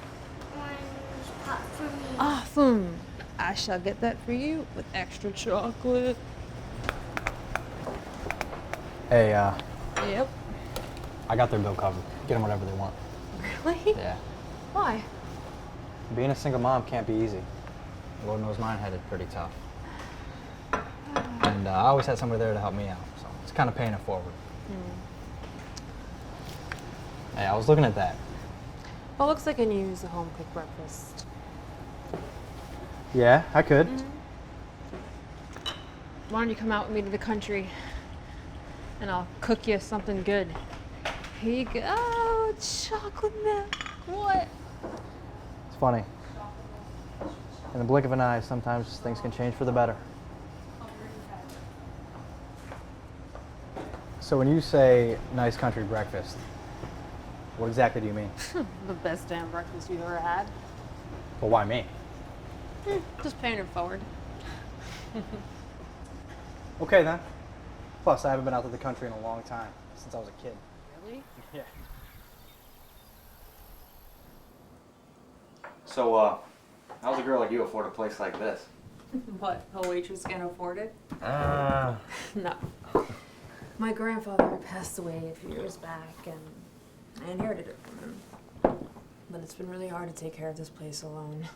Pot for me. Awesome. I shall get that for you with extra chocolate. Hey, Yep. I got their bill covered. Get them whatever they want. Really? Yeah. Why? Being a single mom can't be easy. Lord knows mine had it pretty tough. And I always had somebody there to help me out, so it's kind of paying it forward. Hey, I was looking at that. Well, looks like I can use a home-cooked breakfast. Yeah, I could. Why don't you come out with me to the country and I'll cook you something good. Here you go, chocolate milk. What? It's funny. In the blink of an eye, sometimes things can change for the better. So when you say nice country breakfast, what exactly do you mean? The best damn breakfast you've ever had. Well, why me? Just paying it forward. Okay then. Plus, I haven't been out to the country in a long time, since I was a kid. Really? Yeah. So, how's a girl like you afford a place like this? What? A waitress can't afford it? Ah. No. My grandfather passed away a few years back, and I inherited it from him. But it's been really hard to take care of this place alone.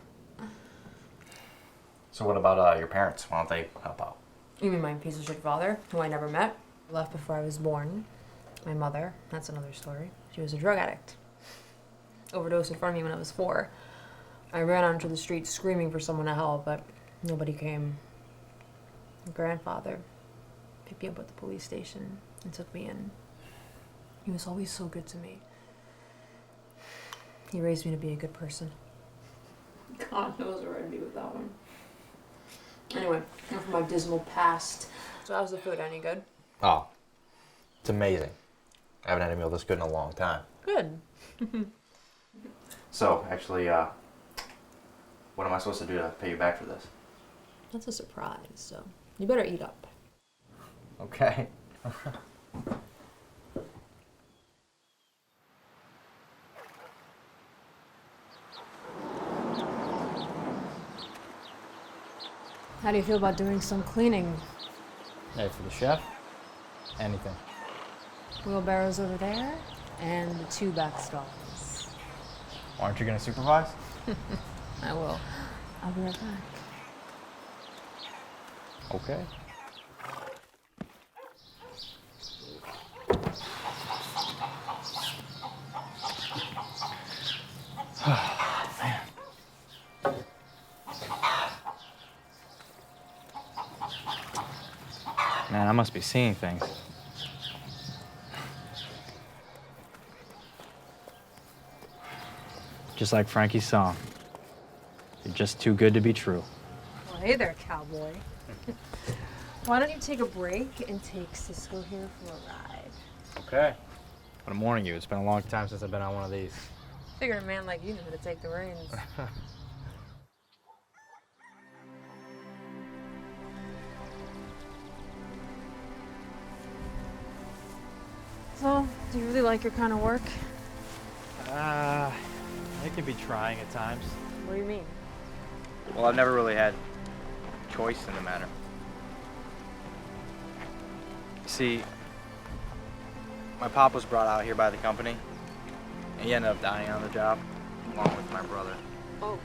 So what about your parents? Why don't they help out? You mean my piece of shit father, who I never met? Left before I was born. My mother, that's another story. She was a drug addict. Overdosed in front of me when I was 4. I ran onto the street screaming for someone to help, but nobody came. My grandfather picked me up at the police station and took me in. He was always so good to me. He raised me to be a good person. God knows where I'd be with that one. Anyway, enough of my dismal past. So how's the food? Any good? Oh, it's amazing. I haven't had a meal this good in a long time. Good. So, actually, what am I supposed to do to pay you back for this? That's a surprise, so you better eat up. Okay. How do you feel about doing some cleaning? Hey, for the chef, anything. Wheelbarrows over there, and the 2 back stalls. Aren't you gonna supervise? I will. I'll be right back. Okay. Man. Man, I must be seeing things. Just like Frankie's song. You're just too good to be true. Well, hey there, cowboy. Why don't you take a break and take Cisco here for a ride? Okay. But I'm warning you, it's been a long time since I've been on one of these. Figured a man like you knew how to take the reins. So, do you really like your kind of work? It can be trying at times. What do you mean? Well, I've never really had choice in the matter. See, my pop was brought out here by the company, and he ended up dying on the job, along with my brother. Oh.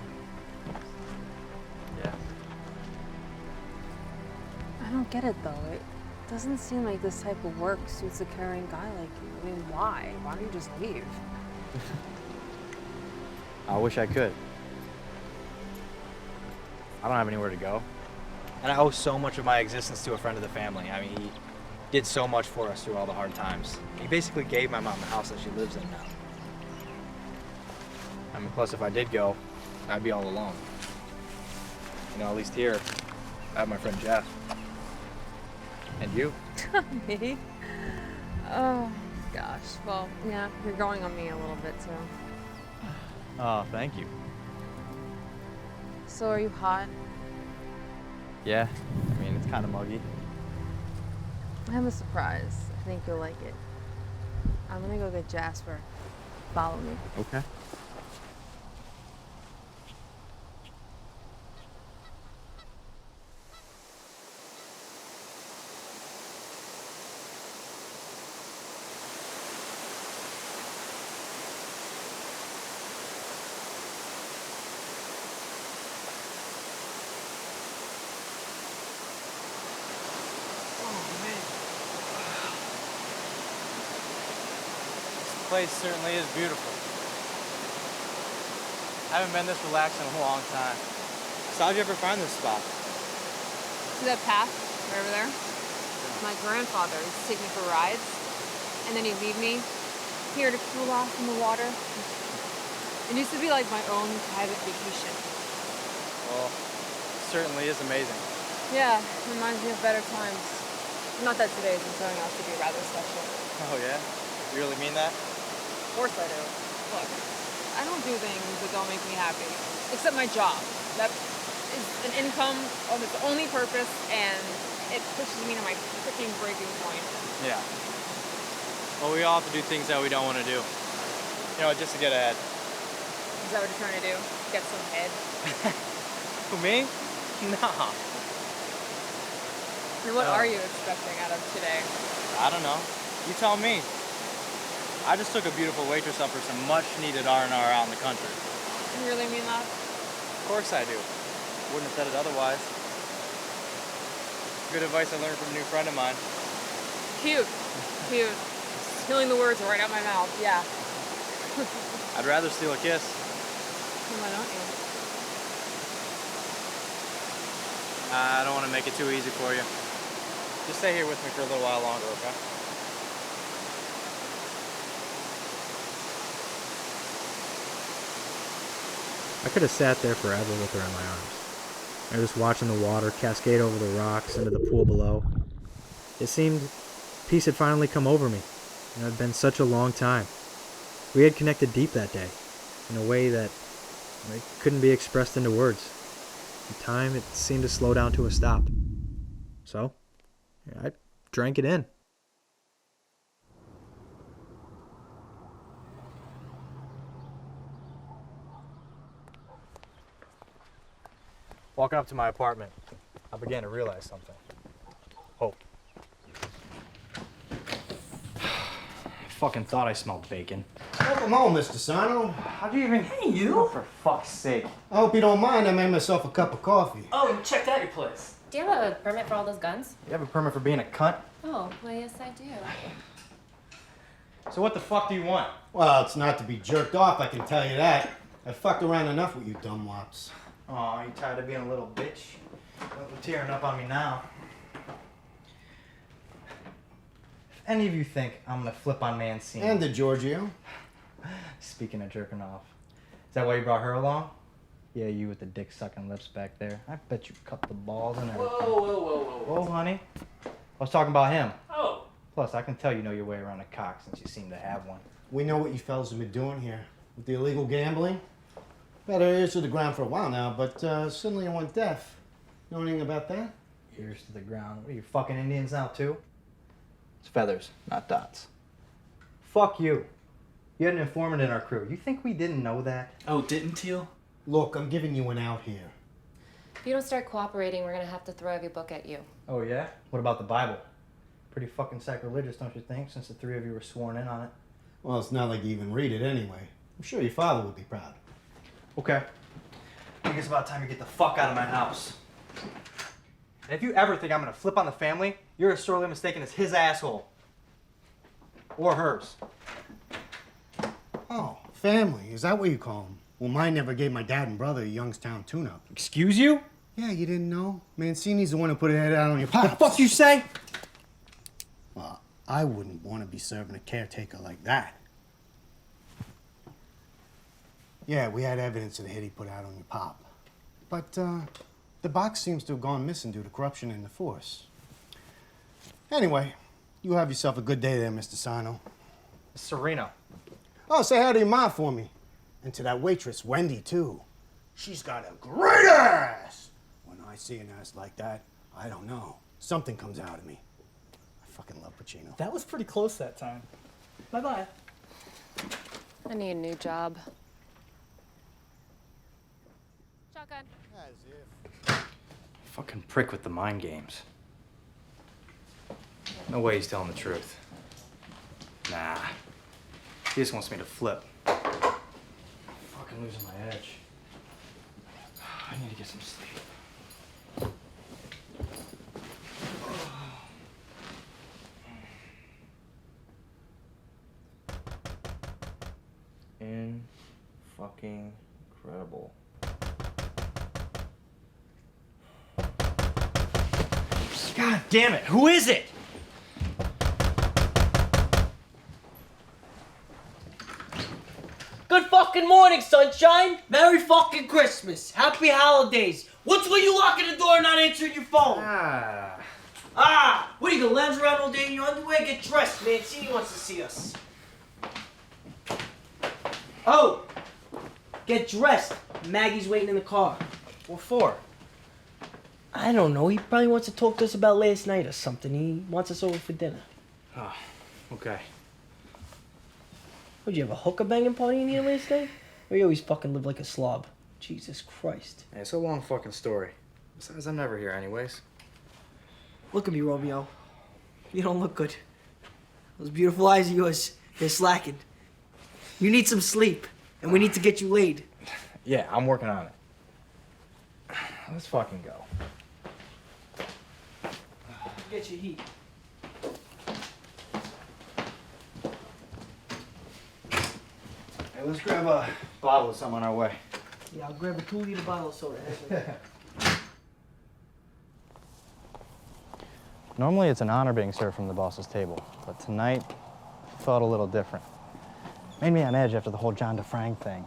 Yeah. I don't get it, though. It doesn't seem like this type of work suits a caring guy like you. I mean, why? Why don't you just leave? I wish I could. I don't have anywhere to go. And I owe so much of my existence to a friend of the family. I mean, he did so much for us through all the hard times. He basically gave my mom the house that she lives in now. I mean, plus if I did go, I'd be all alone. You know, at least here, I have my friend Jeff. And you? Me? Oh, gosh. Well, yeah, you're growing on me a little bit, too. Oh, thank you. So, are you hot? Yeah, I mean, it's kind of muggy. I have a surprise. I think you'll like it. I'm gonna go get Jasper. Follow me. Okay. This place certainly is beautiful. I haven't been this relaxed in a long time. So how'd you ever find this spot? See that path right over there? My grandfather used to take me for rides, and then he'd leave me here to cool off in the water. It used to be like my own private vacation. Well, it certainly is amazing. Yeah, reminds me of better times. Not that today's been turning out to be rather special. Oh yeah? You really mean that? Of course I do. Look, I don't do things that don't make me happy, except my job. That is an income of its only purpose, and it pushes me to my freaking breaking point. Yeah. Well, we all have to do things that we don't want to do. You know, just to get ahead. Is that what you're trying to do? Get some head? Who, me? No. And what are you expecting out of today? I don't know. You tell me. I just took a beautiful waitress up for some much-needed R&R out in the country. You really mean that? Of course I do. Wouldn't have said it otherwise. Good advice I learned from a new friend of mine. Cute. Cute. Stealing the words right out my mouth, yeah. I'd rather steal a kiss. Why don't you? I don't want to make it too easy for you. Just stay here with me for a little while longer, okay? I could have sat there forever with her in my arms. I was just watching the water cascade over the rocks into the pool below. It seemed peace had finally come over me. It had been such a long time. We had connected deep that day, in a way that it couldn't be expressed into words. In time, it seemed to slow down to a stop. So, I drank it in. Walking up to my apartment, I began to realize something. Hope. I fucking thought I smelled bacon. Welcome home, Mr. Sareno. How'd you even... Hey, you! Oh, for fuck's sake. I hope you don't mind. I made myself a cup of coffee. Oh, you checked out your place. Do you have a permit for all those guns? You have a permit for being a cunt? Oh, well, yes, I do. So what the fuck do you want? Well, it's not to be jerked off, I can tell you that. I fucked around enough with you dumb wops. Aw, you tired of being a little bitch? Don't be tearing up on me now. If any of you think I'm gonna flip on Mancini... And the Giorgio. Speaking of jerking off, is that why you brought her along? Yeah, you with the dick-sucking lips back there. I bet you cut the balls and everything. Whoa, honey. I was talking about him. Oh. Plus, I can tell you know your way around a cock since you seem to have one. We know what you fellas have been doing here. With the illegal gambling. Had our ears to the ground for a while now, but suddenly I went deaf. Know anything about that? Ears to the ground. What are you, fucking Indians now, too? It's feathers, not dots. Fuck you. You had an informant in our crew. You think we didn't know that? Oh, didn't you? Look, I'm giving you an out here. If you don't start cooperating, we're gonna have to throw every book at you. Oh, yeah? What about the Bible? Pretty fucking sacrilegious, don't you think, since the three of you were sworn in on it? Well, it's not like you even read it anyway. I'm sure your father would be proud. Okay. I think it's about time you get the fuck out of my house. And if you ever think I'm gonna flip on the family, you're as sorely mistaken as his asshole. Or hers. Oh, family. Is that what you call them? Well, mine never gave my dad and brother a Youngstown tune-up. Excuse you? Yeah, you didn't know? Mancini's the one who put it out on your pops. What the fuck you say? Well, I wouldn't want to be serving a caretaker like that. Yeah, we had evidence of the hit he put out on your pop. But, the box seems to have gone missing due to corruption in the force. Anyway, you have yourself a good day there, Mr. Sareno. Sareno. Oh, say hi to your mom for me. And to that waitress, Wendy, too. She's got a great ass! When I see an ass like that, I don't know. Something comes out of me. I fucking love Pacino. That was pretty close that time. Bye-bye. I need a new job. Shotgun. Fucking prick with the mind games. No way he's telling the truth. Nah. He just wants me to flip. Fucking losing my edge. I need to get some sleep. Fucking incredible. God damn it, who is it? Good fucking morning, sunshine. Merry fucking Christmas. Happy holidays. What's with you locking the door and not answering your phone? What are you gonna lounge around all day in your underwear? Get dressed, man. Mancini wants to see us. Oh, get dressed. Maggie's waiting in the car. What for? I don't know. He probably wants to talk to us about last night or something. He wants us over for dinner. Oh, okay. Would you have a hooker banging party in here last night? Or you always fucking live like a slob? Jesus Christ. Hey, it's a long fucking story. Besides, I'm never here anyways. Look at me, Romeo. You don't look good. Those beautiful eyes of yours, they're slacking. You need some sleep, and we need to get you laid. Yeah, I'm working on it. Let's fucking go. Get your heat. Hey, let's grab a bottle of something on our way. Yeah, I'll grab a 2-liter bottle of soda. Normally it's an honor being served from the boss's table, but tonight felt a little different. Made me on edge after the whole John DeFrank thing.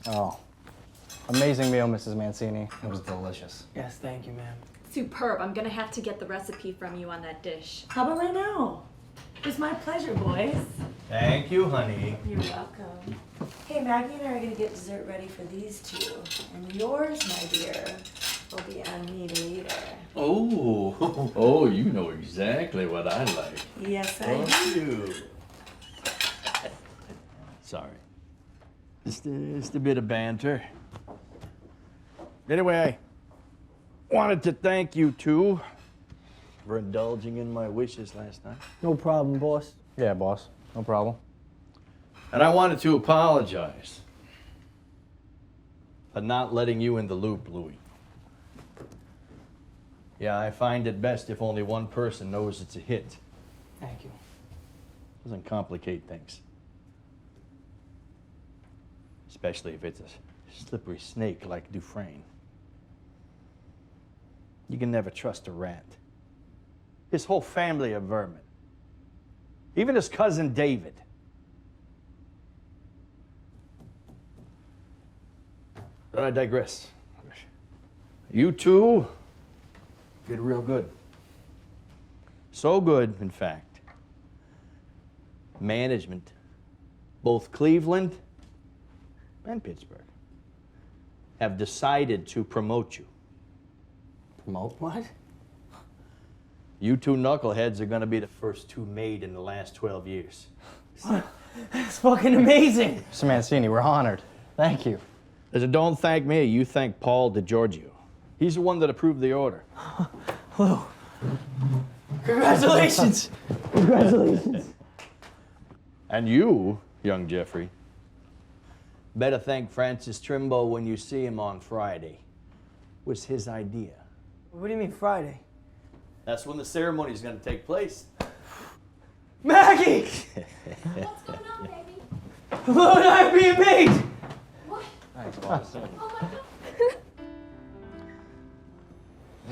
Oh, amazing meal, Mrs. Mancini. It was delicious. Yes, thank you, ma'am. Superb. I'm gonna have to get the recipe from you on that dish. How about right now? It's my pleasure, boys. Thank you, honey. You're welcome. Hey, Maggie and I are gonna get dessert ready for these two. And yours, my dear, will be on me later. Oh, you know exactly what I like. Yes, I do. Sorry. Just a bit of banter. Anyway, I wanted to thank you two for indulging in my wishes last night. No problem, boss. Yeah, boss. No problem. And I wanted to apologize for not letting you in the loop, Louis. Yeah, I find it best if only one person knows it's a hit. Thank you. Doesn't complicate things. Especially if it's a slippery snake like Dufresne. You can never trust a rat. His whole family are vermin. Even his cousin David. But I digress. You two did real good. So good, in fact. Management, both Cleveland and Pittsburgh, have decided to promote you. Promote what? You two knuckleheads are gonna be the first two made in the last 12 years. That's fucking amazing. Mr. Mancini, we're honored. Thank you. Listen, don't thank me, you thank Paul DiGiorgio. He's the one that approved the order. Lou, congratulations. Congratulations. And you, young Jeffrey, better thank Francis Trimbo when you see him on Friday. It was his idea. What do you mean Friday? That's when the ceremony is going to take place. Maggie! What's going on, baby? Lou and I are being made! What? Thanks, boss. Oh my God.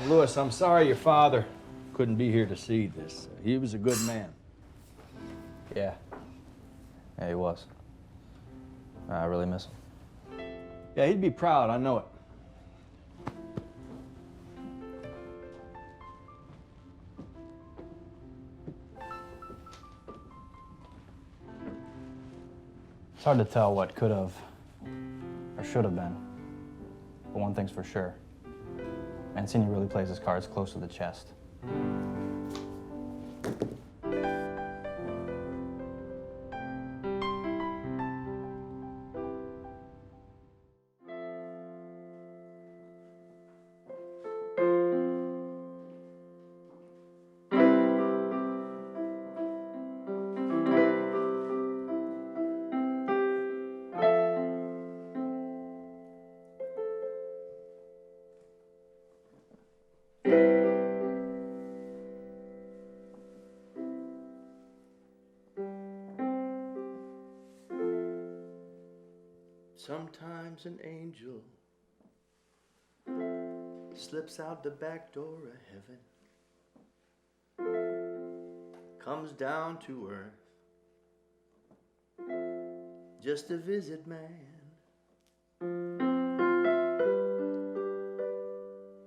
Louis, I'm sorry your father couldn't be here to see this. He was a good man. Yeah. Yeah, he was. I really miss him. Yeah, he'd be proud, I know it. It's hard to tell what could have or should have been. But one thing's for sure. Mancini really plays his cards close to the chest. Sometimes an angel slips out the back door of heaven, comes down to earth just to visit man.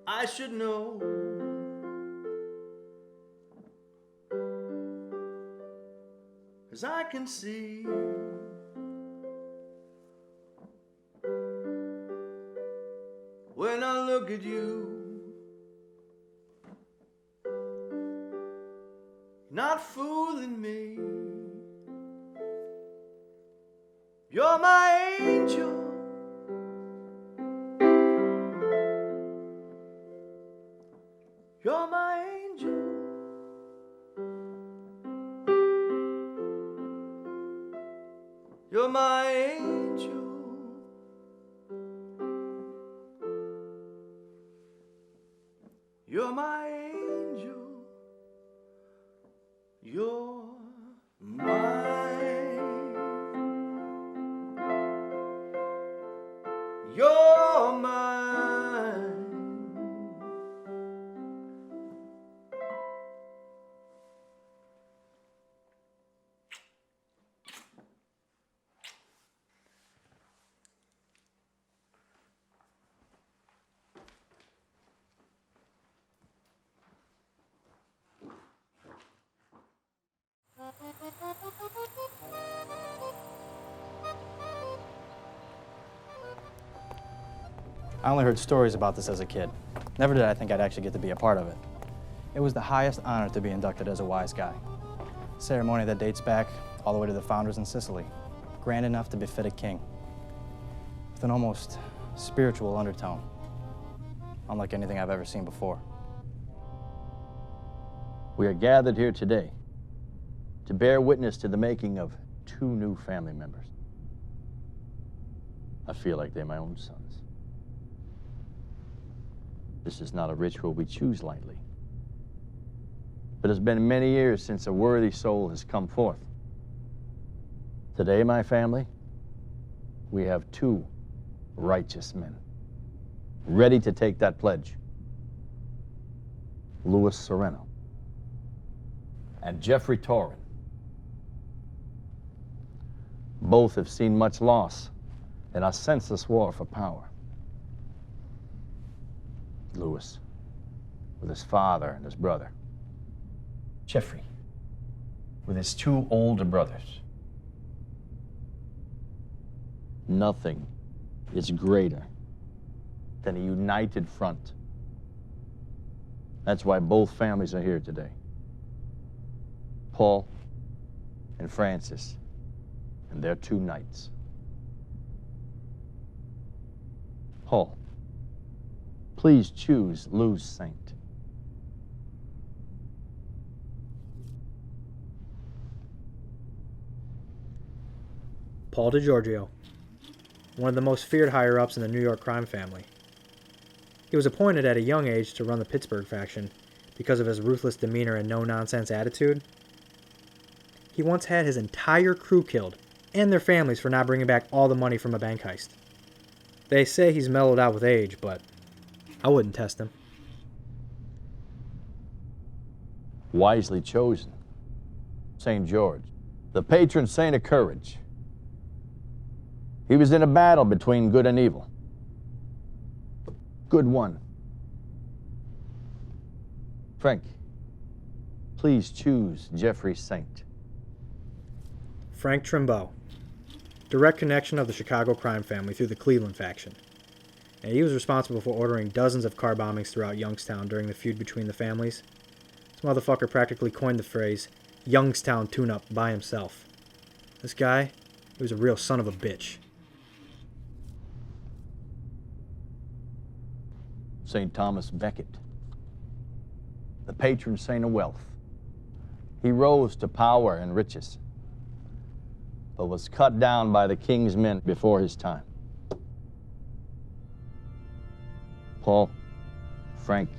I should know, 'cause I can see when I look at you, not fooling me. You're my angel. You're my angel. You're my angel. You're my angel. You're mine. You're mine. I only heard stories about this as a kid. Never did I think I'd actually get to be a part of it. It was the highest honor to be inducted as a wise guy. A ceremony that dates back all the way to the founders in Sicily, grand enough to befit a king, with an almost spiritual undertone, unlike anything I've ever seen before. We are gathered here today to bear witness to the making of 2 new family members. I feel like they're my own sons. This is not a ritual we choose lightly. But it's been many years since a worthy soul has come forth. Today, my family, we have 2 righteous men ready to take that pledge. Louis Sareno and Jeffrey Torrin. Both have seen much loss in a senseless war for power. Louis, with his father and his brother. Jeffrey, with his 2 older brothers. Nothing is greater than a united front. That's why both families are here today. Paul and Francis and their 2 knights. Paul, please choose Lou's saint. Paul DiGiorgio, one of the most feared higher-ups in the New York crime family. He was appointed at a young age to run the Pittsburgh faction because of his ruthless demeanor and no-nonsense attitude. He once had his entire crew killed, and their families for not bringing back all the money from a bank heist. They say he's mellowed out with age, but I wouldn't test him. Wisely chosen. St. George, the patron saint of courage. He was in a battle between good and evil. Good won. Frank, please choose Jeffrey's saint. Frank Trimbo, direct connection of the Chicago crime family through the Cleveland faction. And he was responsible for ordering dozens of car bombings throughout Youngstown during the feud between the families. This motherfucker practically coined the phrase, Youngstown tune-up, by himself. This guy, he was a real son of a bitch. St. Thomas Becket, the patron saint of wealth. He rose to power and riches, but was cut down by the king's men before his time. Paul, Frank,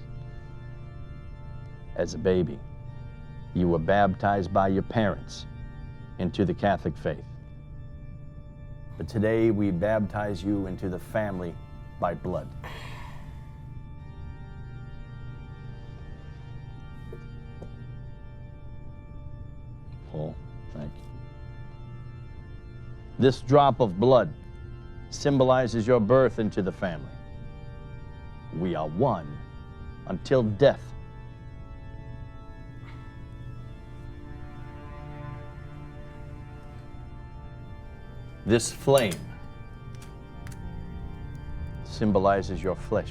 as a baby, you were baptized by your parents into the Catholic faith. But today we baptize you into the family by blood. Paul, thank you. This drop of blood symbolizes your birth into the family. We are one until death. This flame symbolizes your flesh.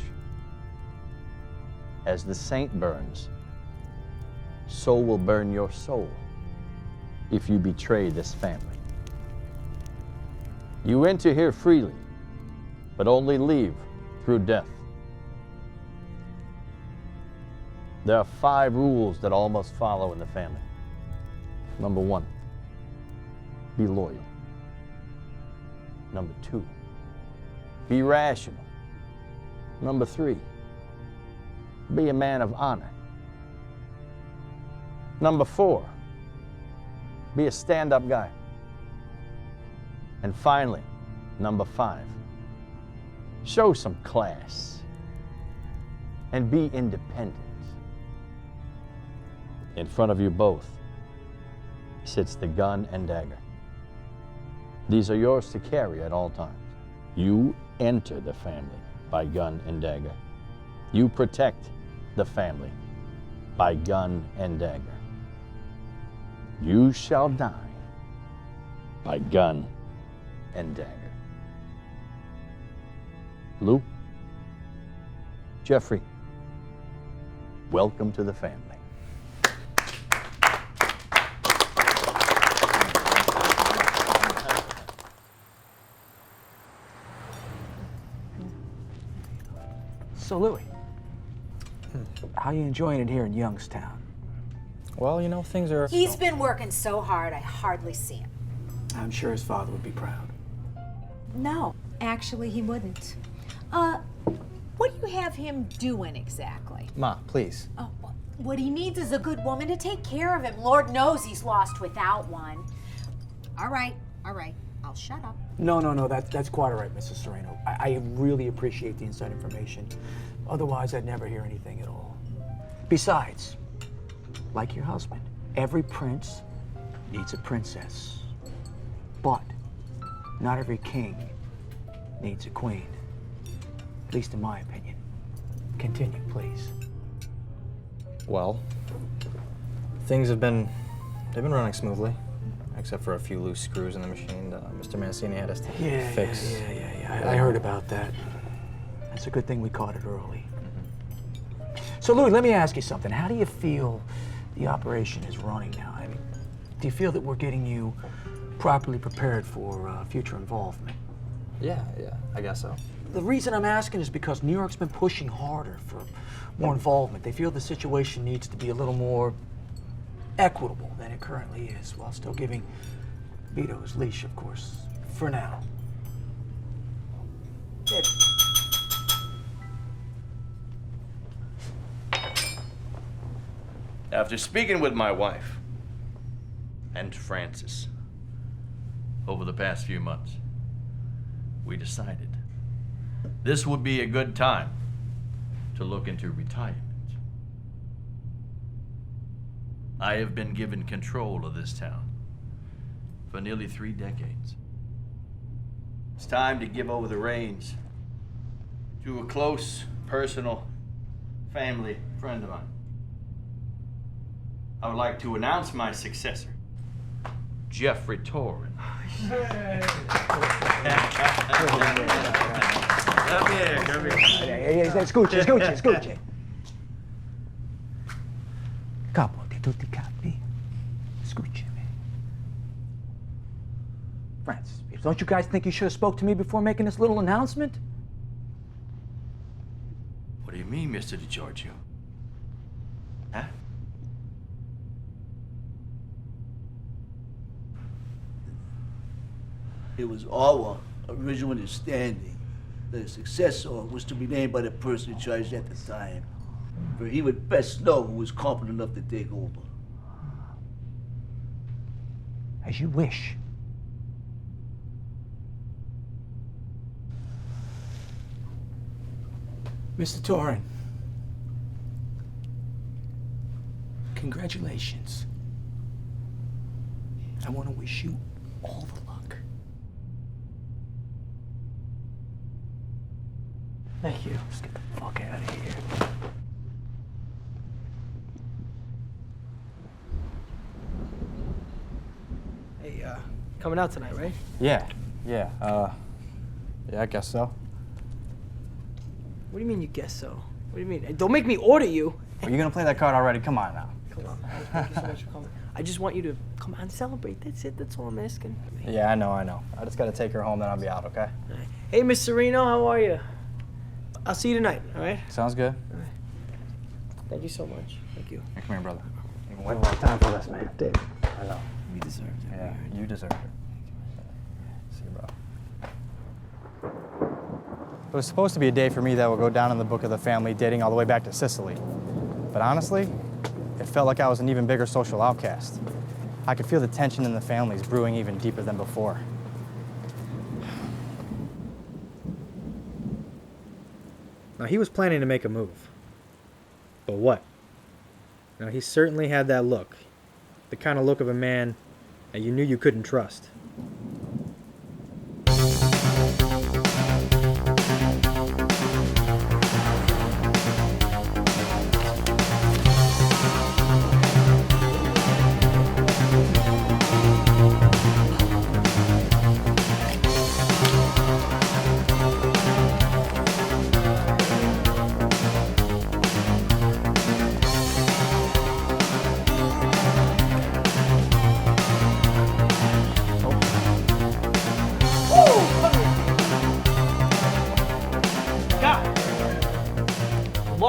As the saint burns, so will burn your soul if you betray this family. You enter here freely, but only leave through death. There are 5 rules that all must follow in the family. Number 1, be loyal. Number 2, be rational. Number 3, be a man of honor. Number 4, be a stand-up guy. And finally, number 5, show some class and be independent. In front of you both sits the gun and dagger. These are yours to carry at all times. You enter the family by gun and dagger. You protect the family by gun and dagger. You shall die by gun and dagger. Lou, Jeffrey, welcome to the family. So, Louis, how you enjoying it here in Youngstown? Well, you know, things are... He's been working so hard, I hardly see him. I'm sure his father would be proud. No, actually, he wouldn't. What do you have him doing exactly? Ma, please. Oh, what he needs is a good woman to take care of him. Lord knows he's lost without one. All right, I'll shut up. No, that's quite all right, Mrs. Sareno. I really appreciate the inside information. Otherwise, I'd never hear anything at all. Besides, like your husband, every prince needs a princess. But not every king needs a queen. At least in my opinion. Continue, please. Well, things have been... they've been running smoothly. Except for a few loose screws in the machine Mr. Mancini had us to fix. Yeah. I heard about that. It's a good thing we caught it early. So, Louis, let me ask you something. How do you feel the operation is running now? I mean, do you feel that we're getting you properly prepared for future involvement? Yeah, I guess so. The reason I'm asking is because New York's been pushing harder for more involvement. They feel the situation needs to be a little more equitable than it currently is, while still giving Vito his leash, of course, for now. After speaking with my wife and Francis over the past few months, we decided this would be a good time to look into retirement. I have been given control of this town for nearly 3 decades. It's time to give over the reins to a close, personal, family friend of mine. I would like to announce my successor, Jeffrey Torrin. Come here. Scucci. Capo di tutti i capi. Scucci. Francis, don't you guys think you should have spoke to me before making this little announcement? What do you mean, Mr. DiGiorgio? Huh? It was our original understanding that a successor was to be named by the person in charge at the time, for he would best know who was competent enough to take over. As you wish. Mr. Torrin, congratulations. I want to wish you all the luck. Thank you. Let's get the fuck out of here. Hey, coming out tonight, right? Yeah, I guess so. What do you mean you guess so? What do you mean? Don't make me order you. Are you gonna play that card already? Come on now. Come on, thank you so much for coming. I just want you to come on and celebrate. That's it. That's all I'm asking. Yeah, I know. I just gotta take her home, then I'll be out, okay? Hey, Miss Sareno, how are you? I'll see you tonight, all right? Sounds good. All right. Thank you so much. Thank you. Hey, come here, brother. You've waited a long time for this, man. Dude, I know. You deserve it. Yeah, you deserve it. See you, bro. It was supposed to be a day for me that would go down in the book of the family, dating all the way back to Sicily. But honestly, it felt like I was an even bigger social outcast. I could feel the tension in the families brewing even deeper than before. Now, he was planning to make a move. But what? Now, he certainly had that look. The kind of look of a man that you knew you couldn't trust.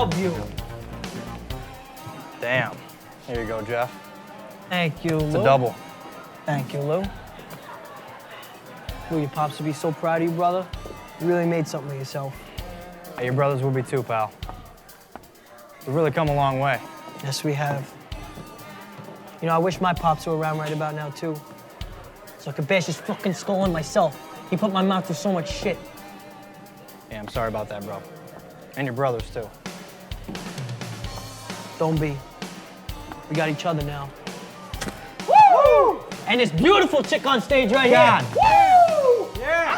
love you. Damn. Here you go, Jeff. Thank you, Lou. It's a double. Thank you, Lou. Lou, your pops would be so proud of you, brother. You really made something of yourself. Hey, your brothers will be too, pal. We've really come a long way. Yes, we have. You know, I wish my pops were around right about now, too. So I could bash his fucking skull in myself. He put my mouth through so much shit. Yeah, I'm sorry about that, bro. And your brothers, too. Don't be. We got each other now. Woo! And this beautiful chick on stage right here. Woo! Yeah!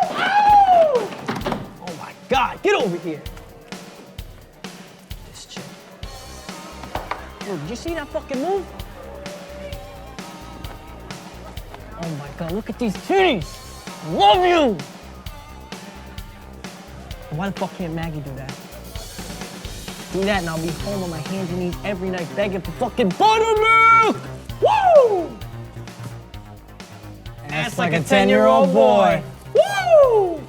Oh my God, get over here. This chick. Yo, did you see that fucking move? Oh my God, look at these titties. I love you. Why the fuck can't Maggie do that? Do that and I'll be home on my hands and knees every night begging for fucking buttermilk! Woo! That's like a 10-year-old boy. Woo!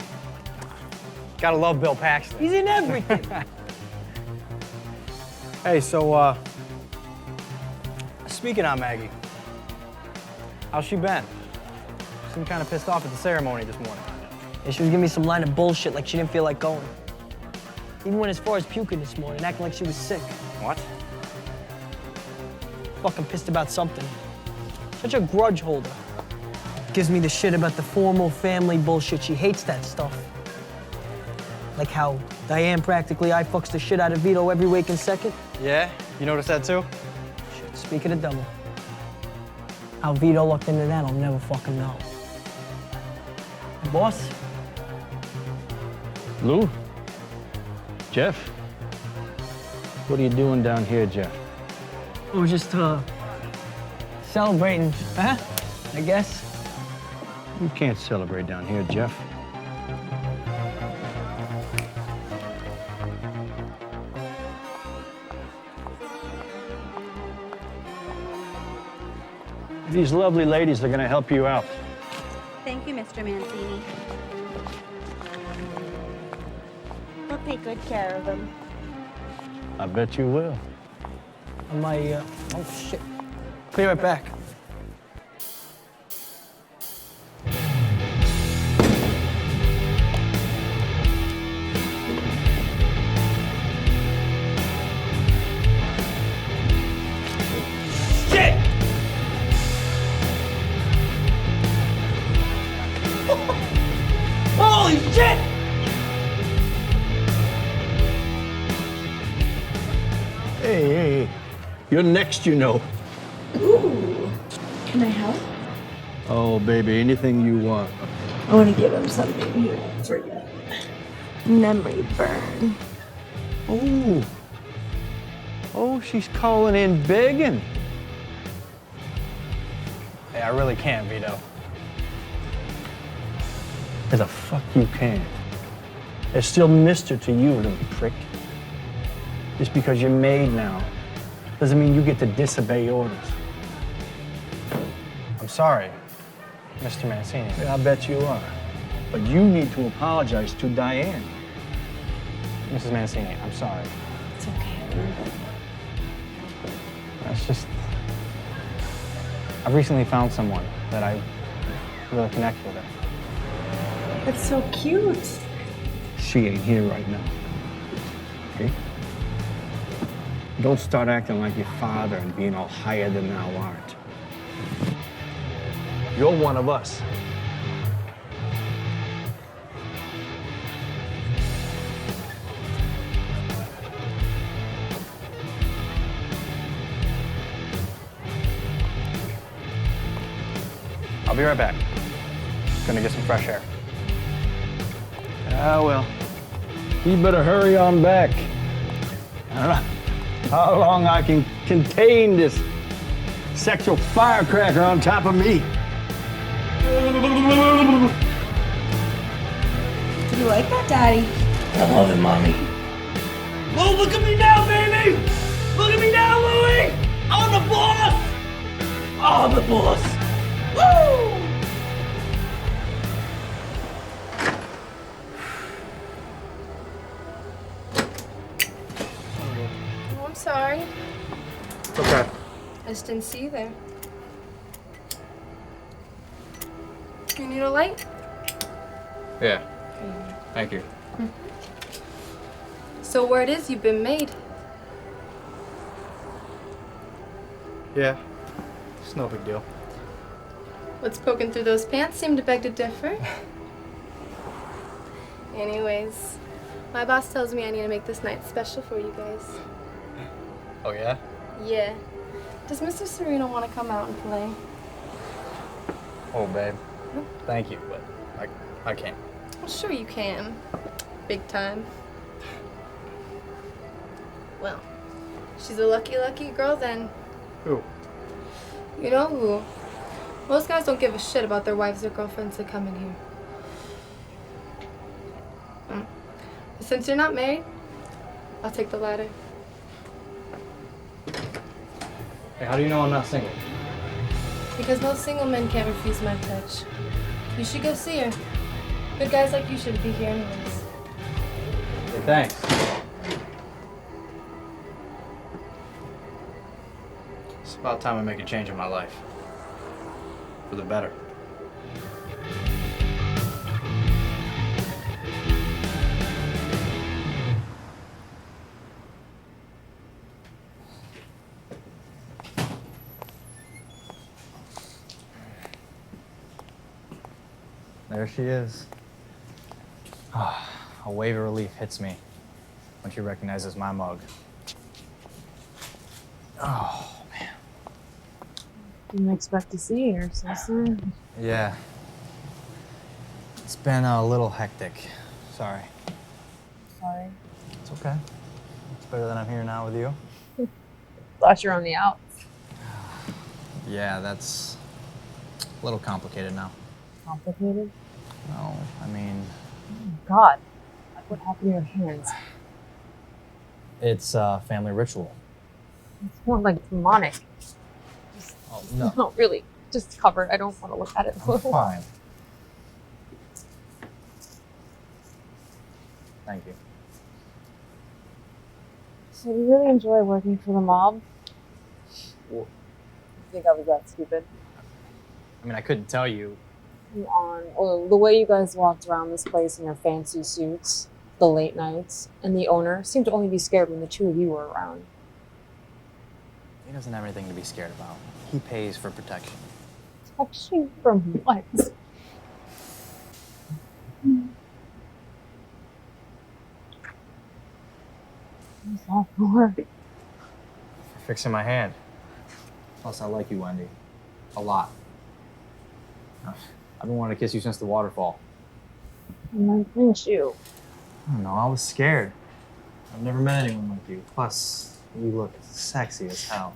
Gotta love Bill Paxton. He's in everything. Hey, so, speaking on Maggie, how's she been? She seemed kind of pissed off at the ceremony this morning. And she was giving me some line of bullshit like she didn't feel like going. Even went as far as puking this morning, acting like she was sick. What? Fucking pissed about something. Such a grudge holder. Gives me the shit about the formal family bullshit. She hates that stuff. Like how Diane practically eye fucks the shit out of Vito every waking second. Yeah? You noticed that too? Shit, speak of the devil. How Vito looked into that, I'll never fucking know. Boss? Lou? Jeff? What are you doing down here, Jeff? We're just, celebrating, huh? I guess. You can't celebrate down here, Jeff. These lovely ladies are gonna help you out. Thank you, Mr. Mancini. We'll take good care of them. I bet you will. On my, oh shit. Be right back. Shit! Holy shit! Hey, you're next, you know. Ooh. Can I help? Oh, baby, anything you want. I want to give him something he won't forget. Memory burn. Oh. Oh, she's calling in begging. Hey, I really can't, Vito. As a fuck you can. There's still Mister to you, little prick. Just because you're made now doesn't mean you get to disobey orders. I'm sorry, Mr. Mancini. Yeah, I bet you are. But you need to apologize to Diane. Mrs. Mancini, I'm sorry. It's okay. It's just... I've recently found someone that I really connect with her. That's so cute. She ain't here right now. Okay? Don't start acting like your father and being all higher than thou art. You're one of us. I'll be right back. Gonna get some fresh air. Ah, well, you better hurry on back. I don't know how long I can contain this sexual firecracker on top of me. Do you like that, Daddy? I love it, Mommy. Lou, look at me now, baby! Look at me now, Louie! I'm the boss! I'm the boss! Woo! sorry. It's okay. I just didn't see you there. You need a light? Yeah. Thank you. So word is you've been made. Yeah. It's no big deal. What's poking through those pants seem to beg to differ. Anyways, my boss tells me I need to make this night special for you guys. Oh, yeah? Yeah. Does Mr. Sareno want to come out and play? Oh, babe. Thank you, but I can't. Well, sure you can. Big time. Well, she's a lucky girl then. Who? You know who? Most guys don't give a shit about their wives or girlfriends that come in here. Since you're not married, I'll take the ladder. Hey, how do you know I'm not single? Because most single men can't refuse my touch. You should go see her. Good guys like you should be here anyways. Hey, thanks. It's about time I make a change in my life. For the better. There she is. A wave of relief hits me when she recognizes my mug. Oh, man. Didn't expect to see her so soon. Yeah. It's been a little hectic. Sorry. Sorry. It's okay. It's better than I'm here now with you. Thought you were on the outs. Yeah, that's a little complicated now. Complicated? No, I mean... God. What happened to your hands? It's a family ritual. It's more like demonic. Oh, no. No, really. Just covered. I don't want to look at it. I'm fine. Thank you. So you really enjoy working for the mob? You think I was that stupid? I mean, I couldn't tell you. Come on. Well, the way you guys walked around this place in your fancy suits, the late nights, and the owner seemed to only be scared when the two of you were around. He doesn't have anything to be scared about. He pays for protection. Protection from what? What's that for? For fixing my hand. Plus, I like you, Wendy. A lot. I've been wanting to kiss you since the waterfall. And then didn't you? I don't know, I was scared. I've never met anyone like you. Plus, you look sexy as hell.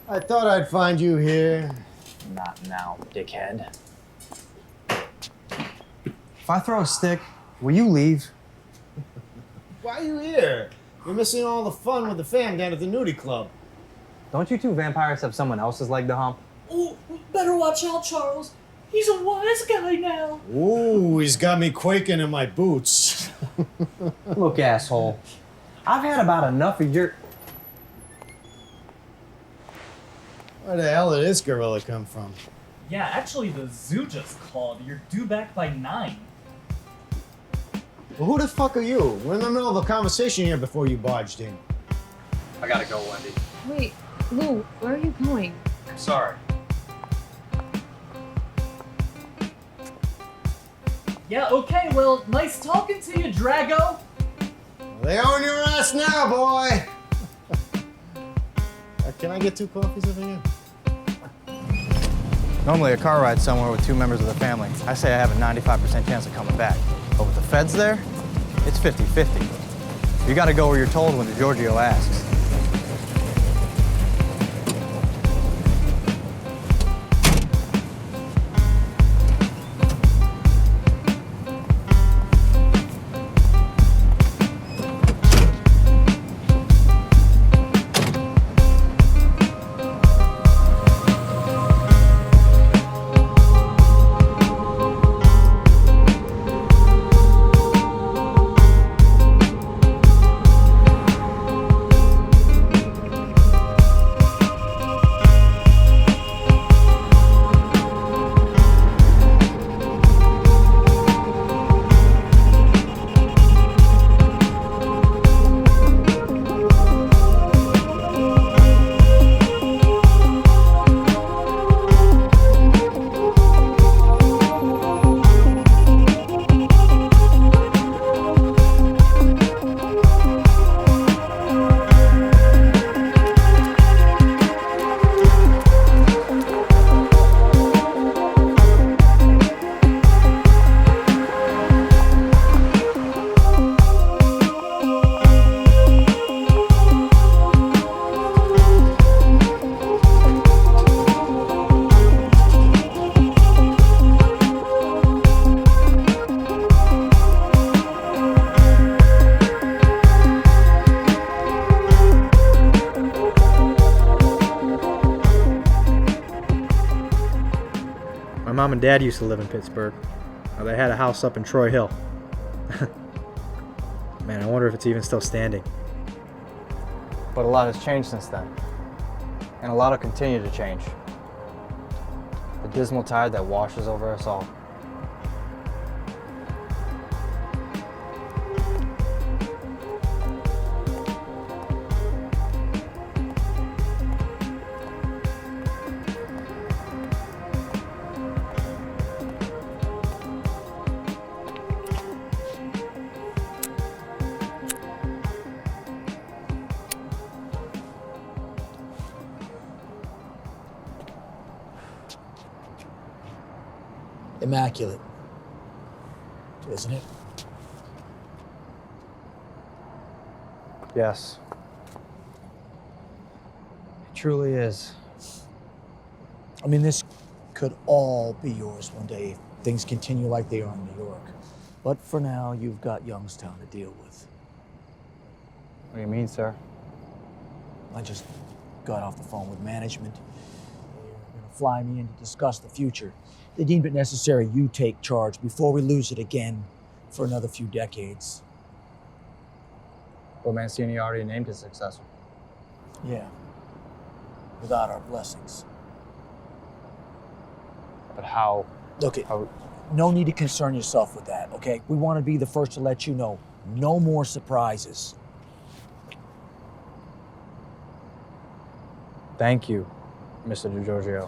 I thought I'd find you here. Not now, dickhead. If I throw a stick, will you leave? Why are you here? You're missing all the fun with the fam down at the nudie club. Don't you two vampires have someone else's leg to hump? Oh, better watch out, Charles. He's a wise guy now. Ooh, he's got me quaking in my boots. Look, asshole. I've had about enough of your... Where the hell did this gorilla come from? Yeah, actually, the zoo just called. You're due back by 9. Well, who the fuck are you? We're in the middle of a conversation here before you barged in. I gotta go, Wendy. Wait, Lou, where are you going? I'm sorry. Yeah, okay, well, nice talking to you, Drago. They own your ass now, boy! Can I get 2 coffees over here? Normally a car ride somewhere with 2 members of the family, I say I have a 95% chance of coming back. But with the feds there, it's 50-50. You gotta go where you're told when the Giorgio asks. mom and dad used to live in Pittsburgh. They had a house up in Troy Hill. Man, I wonder if it's even still standing. But a lot has changed since then. And a lot will continue to change. The dismal tide that washes over us all. Immaculate, isn't it? Yes. It truly is. I mean, this could all be yours one day if things continue like they are in New York. But for now, you've got Youngstown to deal with. What do you mean, sir? I just got off the phone with management. They're gonna fly me in to discuss the future. They deemed it necessary you take charge before we lose it again for another few decades. Well, Mancini already named his successor. Yeah. Without our blessings. But how? Okay, no need to concern yourself with that, okay? We want to be the first to let you know. No more surprises. Thank you, Mr. DiGiorgio.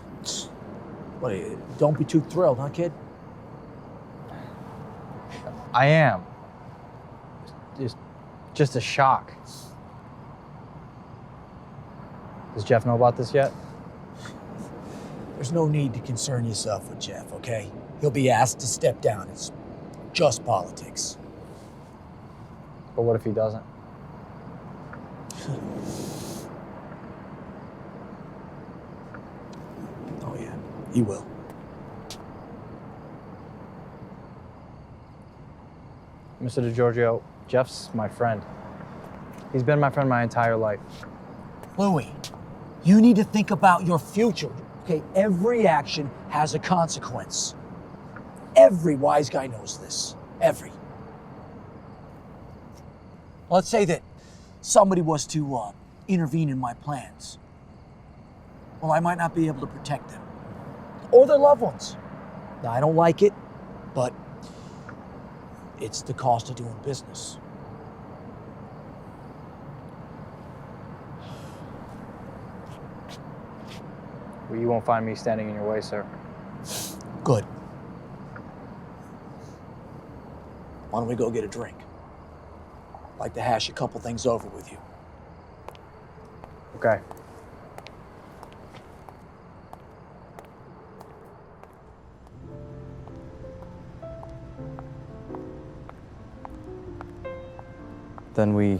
What, don't be too thrilled, huh, kid? I am. Just a shock. Does Jeff know about this yet? There's no need to concern yourself with Jeff, okay? He'll be asked to step down. It's just politics. But what if he doesn't? Oh, yeah, he will. Mr. DiGiorgio, Jeff's my friend. He's been my friend my entire life. Louis, you need to think about your future, okay? Every action has a consequence. Every wise guy knows this. Every. Let's say that somebody was to intervene in my plans. Well, I might not be able to protect them. Or their loved ones. Now, I don't like it, but it's the cost of doing business. Well, you won't find me standing in your way, sir. Good. Why don't we go get a drink? I'd like to hash a couple things over with you. Okay. Then we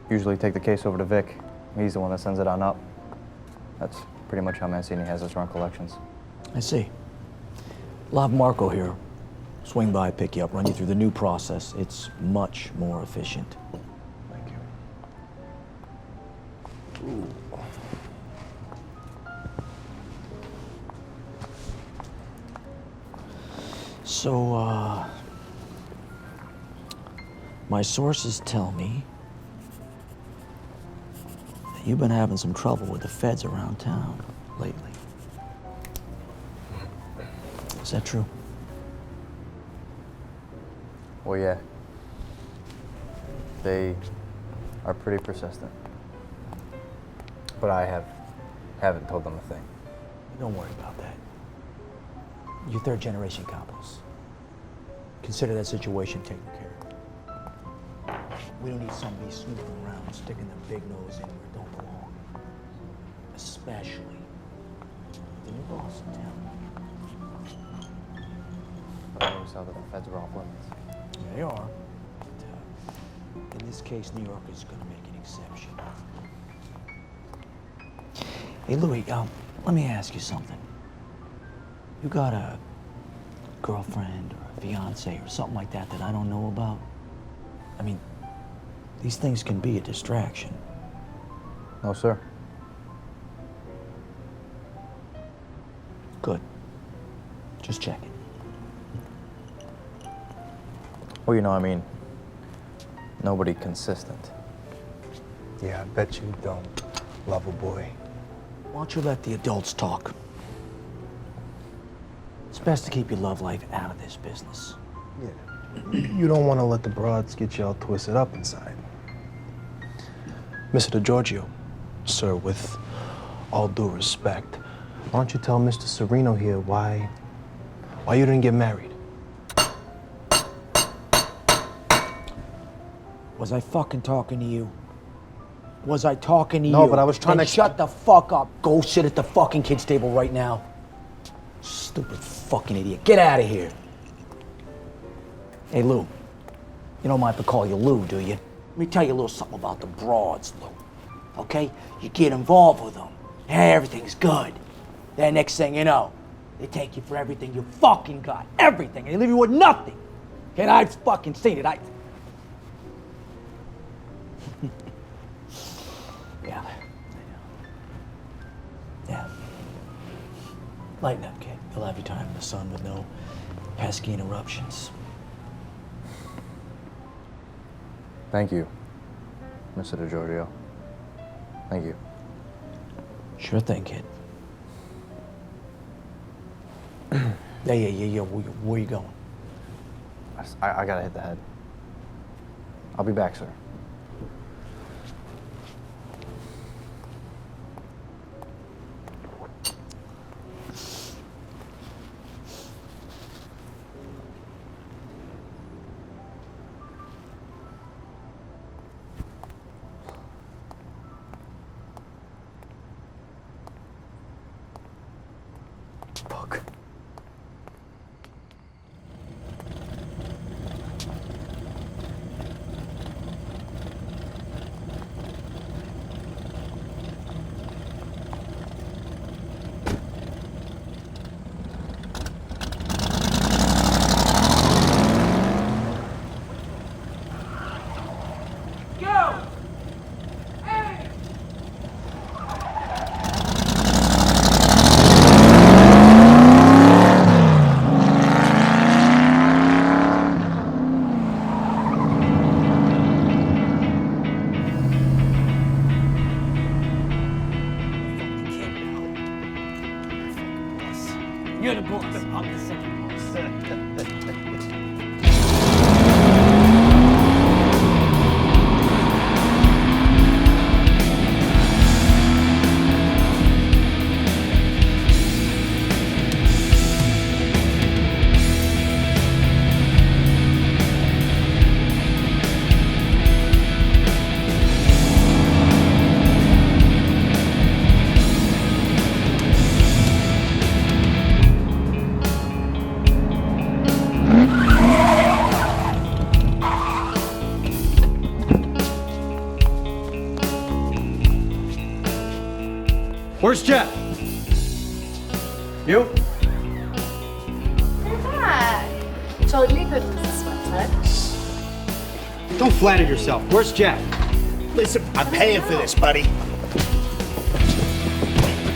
usually take the case over to Vic. He's the one that sends it on up. That's pretty much how Mancini has us run collections. I see. I'll have Marco here. Swing by, pick you up, run you through the new process. It's much more efficient. Thank you. Ooh. So, my sources tell me that you've been having some trouble with the feds around town lately. Is that true? Well, yeah. They are pretty persistent. But I haven't told them a thing. Don't worry about that. You're third generation couples. Consider that situation taken care of. We don't need somebody snooping around, sticking their big nose in where it don't belong. Especially the new boss in town. I always thought that the feds were off limits. They are. But, in this case, New York is going to make an exception. Hey, Louis, let me ask you something. You got a girlfriend or a fiance or something like that that I don't know about? I mean, these things can be a distraction. No, sir. Good. Just checking. Well, you know, I mean, nobody consistent. Yeah, I bet you don't, lover boy. Why don't you let the adults talk? It's best to keep your love life out of this business. You don't want to let the broads get you all twisted up inside. Mr. DeGiorgio, sir, with all due respect, why don't you tell Mr. Sareno here why you didn't get married? Was I fucking talking to you? Was I talking to you? No, but I was trying Then to... shut the fuck up. Go sit at the fucking kids' table right now. Stupid fucking idiot. Get out of here. Hey, Lou. You don't mind if I call you Lou, do you? Let me tell you a little something about the broads, Lou. Okay? You get involved with them. Hey, everything's good. Then next thing you know, they take you for everything you fucking got. Everything. And they leave you with nothing. And I've fucking seen it. Yeah. Lighten up, kid. You'll have your time in the sun with no pesky interruptions. Thank you, Mr. DeGiorgio. Thank you. Sure thing, kid. Yeah. Where you going? I gotta hit the head. I'll be back, sir. You're the boss. I'm the second boss. Where's Jeff? You? You're back. Told you couldn't lose this one, Ted. Don't flatter yourself. Where's Jeff? Listen, I'm paying for this, buddy.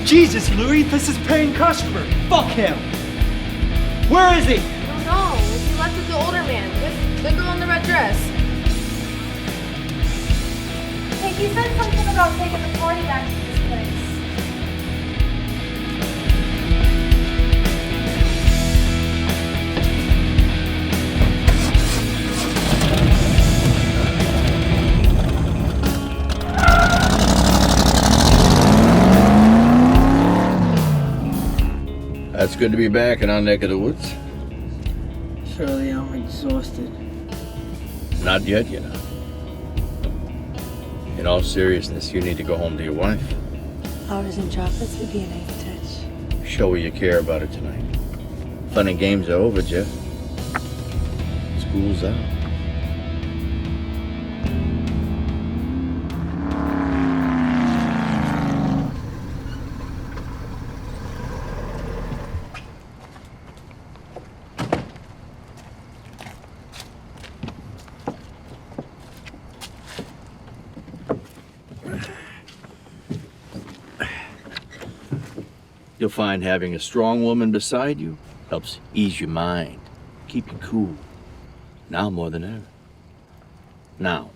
Jesus, Louis, this is paying customer. Fuck him. Where is he? I don't know. He left with the older man, with the girl in the red dress. Hey, he said something about taking the party back to this place. It's good to be back in our neck of the woods. Shirley, I'm exhausted. Not yet, you know. In all seriousness, you need to go home to your wife. Flowers and chocolates would be a nice touch. Show her you care about her tonight. Fun and games are over, Jeff. School's out. You'll find having a strong woman beside you Helps ease your mind, keep you cool. Now more than ever. Now,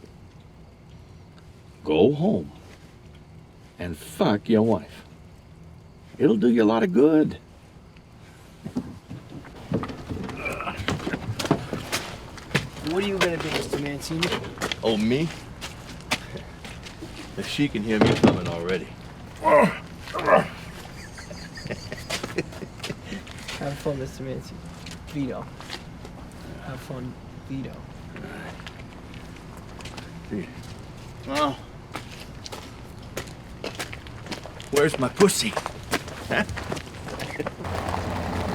go home and fuck your wife. It'll do you a lot of good. What are you gonna do, Mr. Mancini? Oh, me? If she can hear me coming already. Have fun, Mr. Mancini. Vito. Have fun, Vito. Well, where's my pussy? Huh?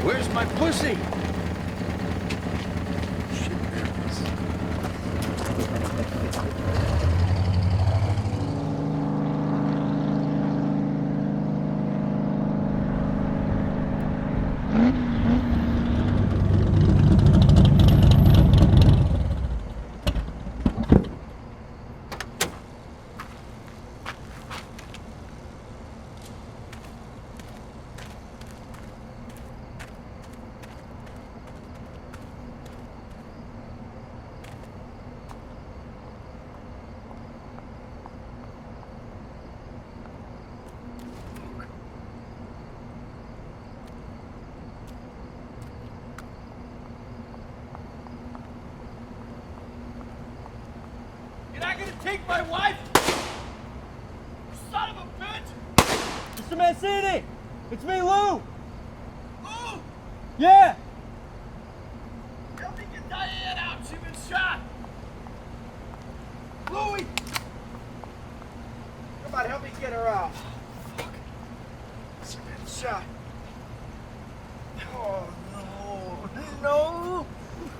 Where's my pussy? You're not gonna take my wife? You son of a bitch! Mr. Mancini! It's me, Lou! Lou! Yeah! Help me get Diane out. She's been shot. Louie! Come on, help me get her out. Fuck. She's been shot. Oh, no.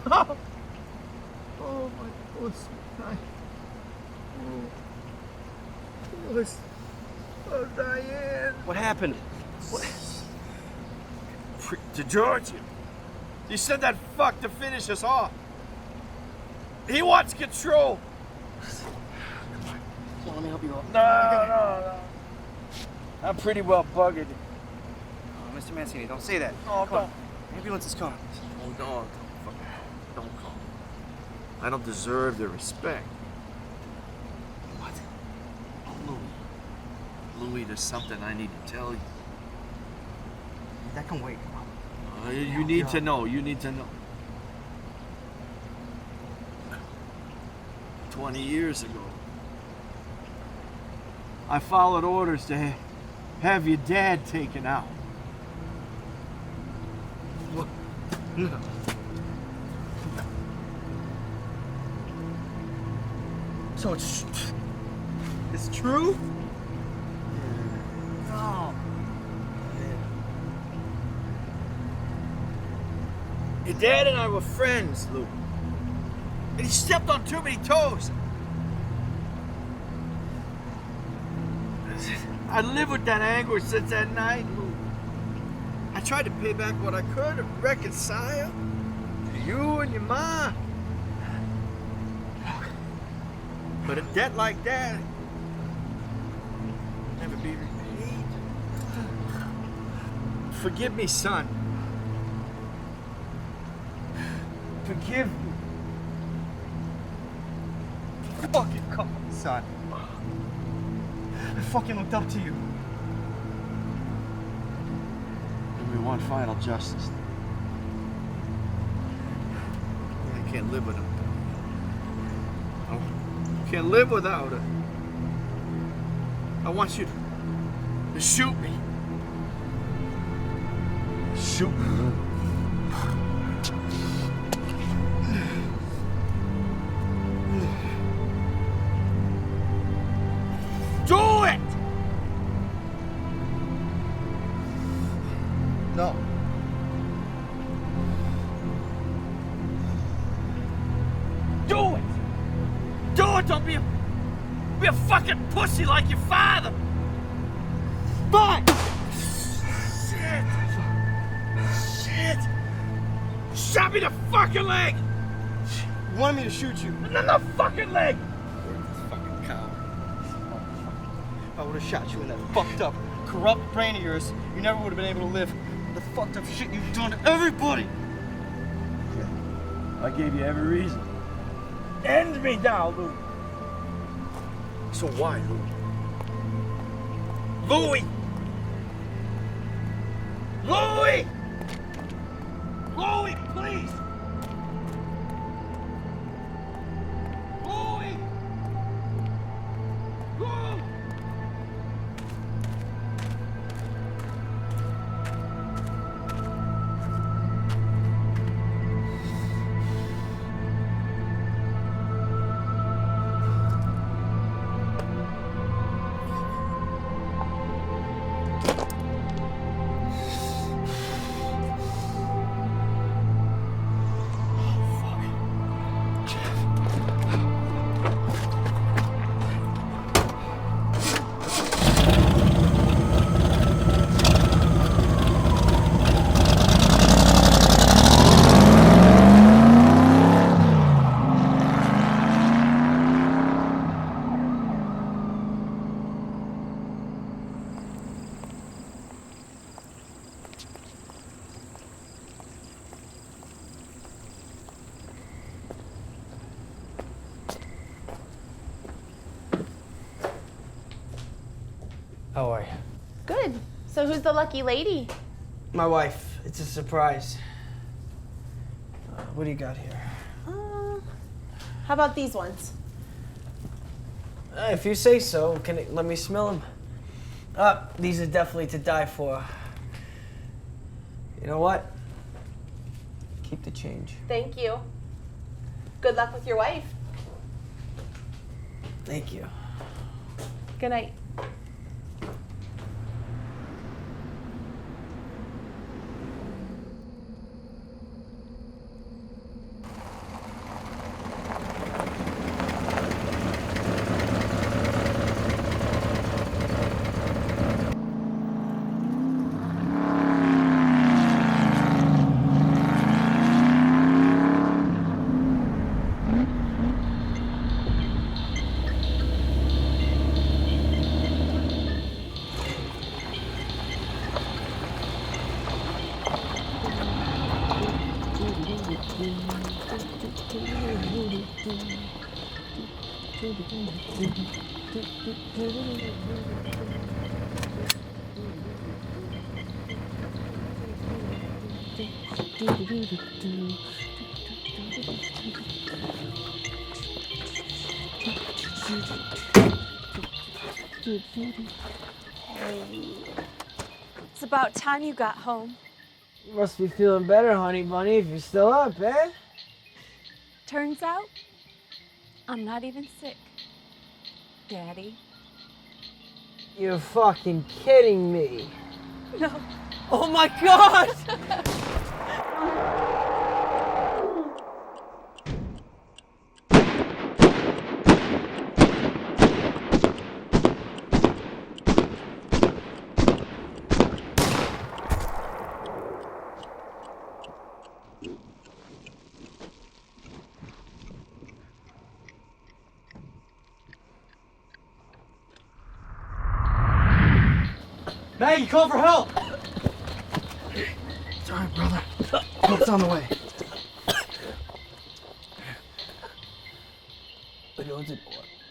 No! Oh, my pussy. Oh, Diane. What happened? What? To George, you sent that fuck to finish us off. He wants control. Come on, let me help you out. No. I'm pretty well buggered. Oh, Mr. Mancini, don't say that. Oh, Come on. Ambulance is coming. Oh, no. Don't call. I don't deserve the respect. What? Oh, Louie, there's something I need to tell you. That can wait. Come on. You need to know. You need to know. 20 years ago, I followed orders to have your dad taken out. What? No. So it's true? No. Your dad and I were friends, Lou. And he stepped on too many toes. I lived with that anger since that night, Lou. I tried to pay back what I could and reconcile to you and your ma. But a debt like that will never be repaid. Forgive me, son. Forgive me. Fucking come on, son. I fucking looked up to you. And we want final justice. I can't live with him. I can't live without her. I want you to shoot me. Shoot me. Do it! No. Do it! Do it! Don't be a fucking pussy like your father! Fine! Shit! Shot me the fucking leg! You wanted me to shoot you. No, the fucking leg! Fucking cow. If I would have shot you in that fucked up, corrupt brain of yours, you never would have been able to live. The fucked up shit you've done to everybody. I gave you every reason. End me now, Lou. So why, Louie? Louie! Louie, please! Louie! Louie! How are you? Good. So who's the lucky lady? My wife. It's a surprise. What do you got here? How about these ones? If you say so, let me smell them? These are definitely to die for. You know what? Keep the change. Thank you. Good luck with your wife. Thank you. Good night. Hey, it's about time you got home. You must be feeling better, honey bunny, if you're still up, eh? Turns out, I'm not even sick, Daddy. You're fucking kidding me. No. Oh my God! Maggie, call for help! Sorry, brother. Help's on the way. Widows and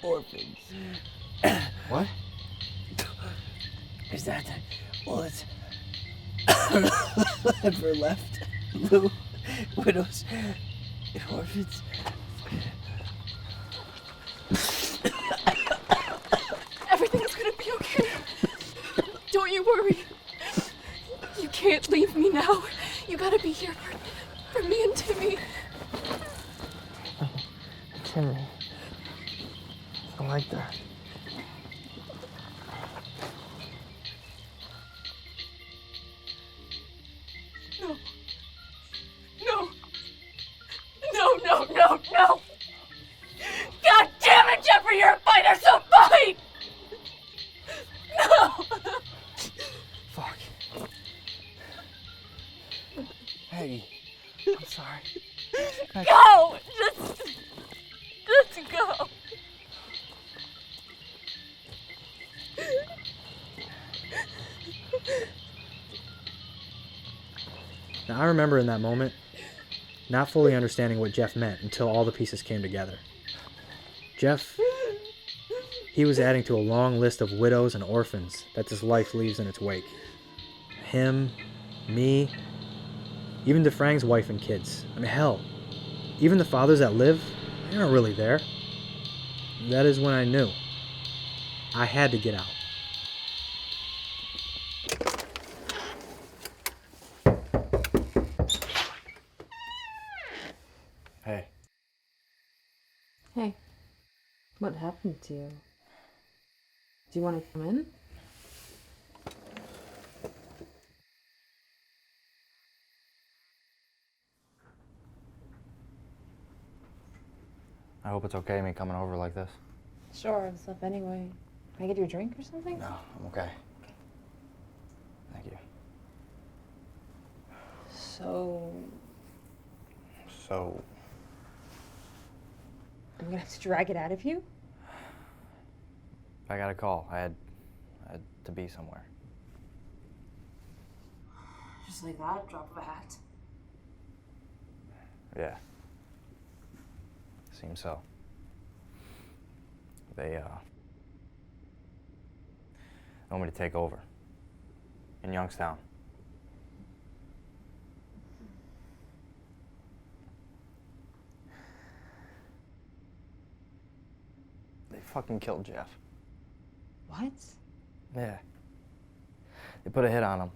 orphans. What? Is that all that's ever left, Lou? Widows and orphans? Everything's gonna be okay. Don't you worry. You can't leave me now. You gotta be here for me and Timmy. Timmy. I like that. No. No. No, no, no, no. God damn it, Jeffrey, you're a fighter, so fight! No! Fuck. Hey, I'm sorry. Go! Just go. Now, I remember in that moment not fully understanding what Jeff meant until all the pieces came together. Jeff, he was adding to a long list of widows and orphans that this life leaves in its wake. Him, me, even DeFrang's wife and kids. I mean, hell, even the fathers that live, they aren't really there. That is when I knew I had to get out. Hey. Hey, what happened to you? Do you want to come in? I hope it's okay me coming over like this. Sure, what's up anyway? Can I get you a drink or something? No, I'm okay. Thank you. So, I'm gonna have to drag it out of you? I got a call. I had to be somewhere. Just like that, drop of a hat. Yeah. Seems so. They want me to take over in Youngstown. They fucking killed Jeff. What? Yeah. They put a hit on him.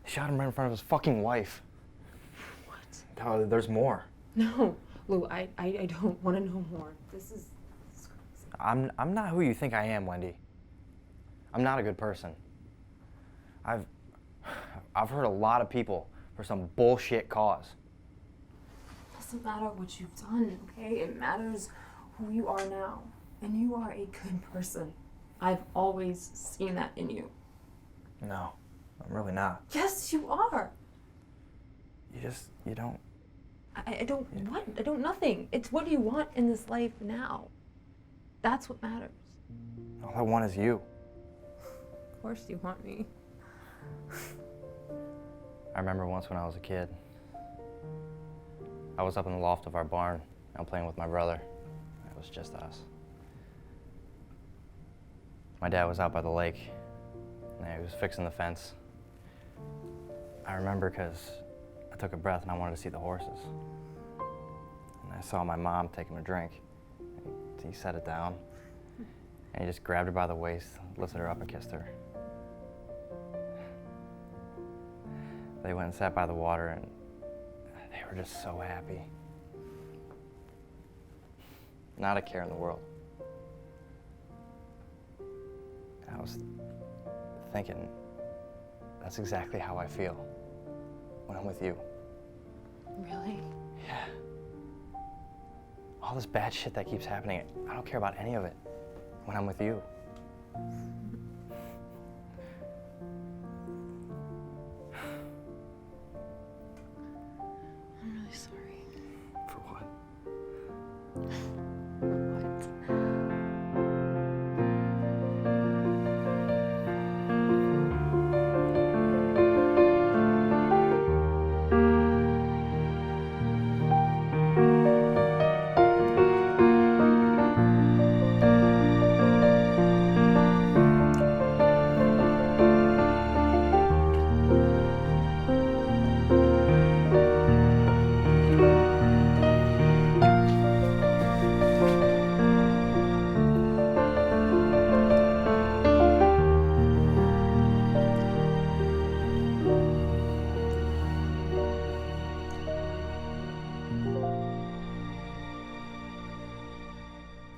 They shot him right in front of his fucking wife. What? Oh, there's more. No, Lou, I don't want to know more. This is crazy. I'm not who you think I am, Wendy. I'm not a good person. I've hurt a lot of people for some bullshit cause. It doesn't matter what you've done, okay? It matters who you are now. And you are a good person. I've always seen that in you. No, I'm really not. Yes, you are. You don't. I don't what? I don't nothing. It's what do you want in this life now? That's what matters. All I want is you. Of course you want me. I remember once when I was a kid. I was up in the loft of our barn. I'm playing with my brother. It was just us. My dad was out by the lake. And he was fixing the fence. I remember because I took a breath and I wanted to see the horses. And I saw my mom take him a drink. He set it down. And he just grabbed her by the waist, lifted her up and kissed her. They went and sat by the water and they were just so happy. Not a care in the world. I was thinking, that's exactly how I feel when I'm with you. Really? Yeah. All this bad shit that keeps happening, I don't care about any of it when I'm with you. I'm really sorry. For what?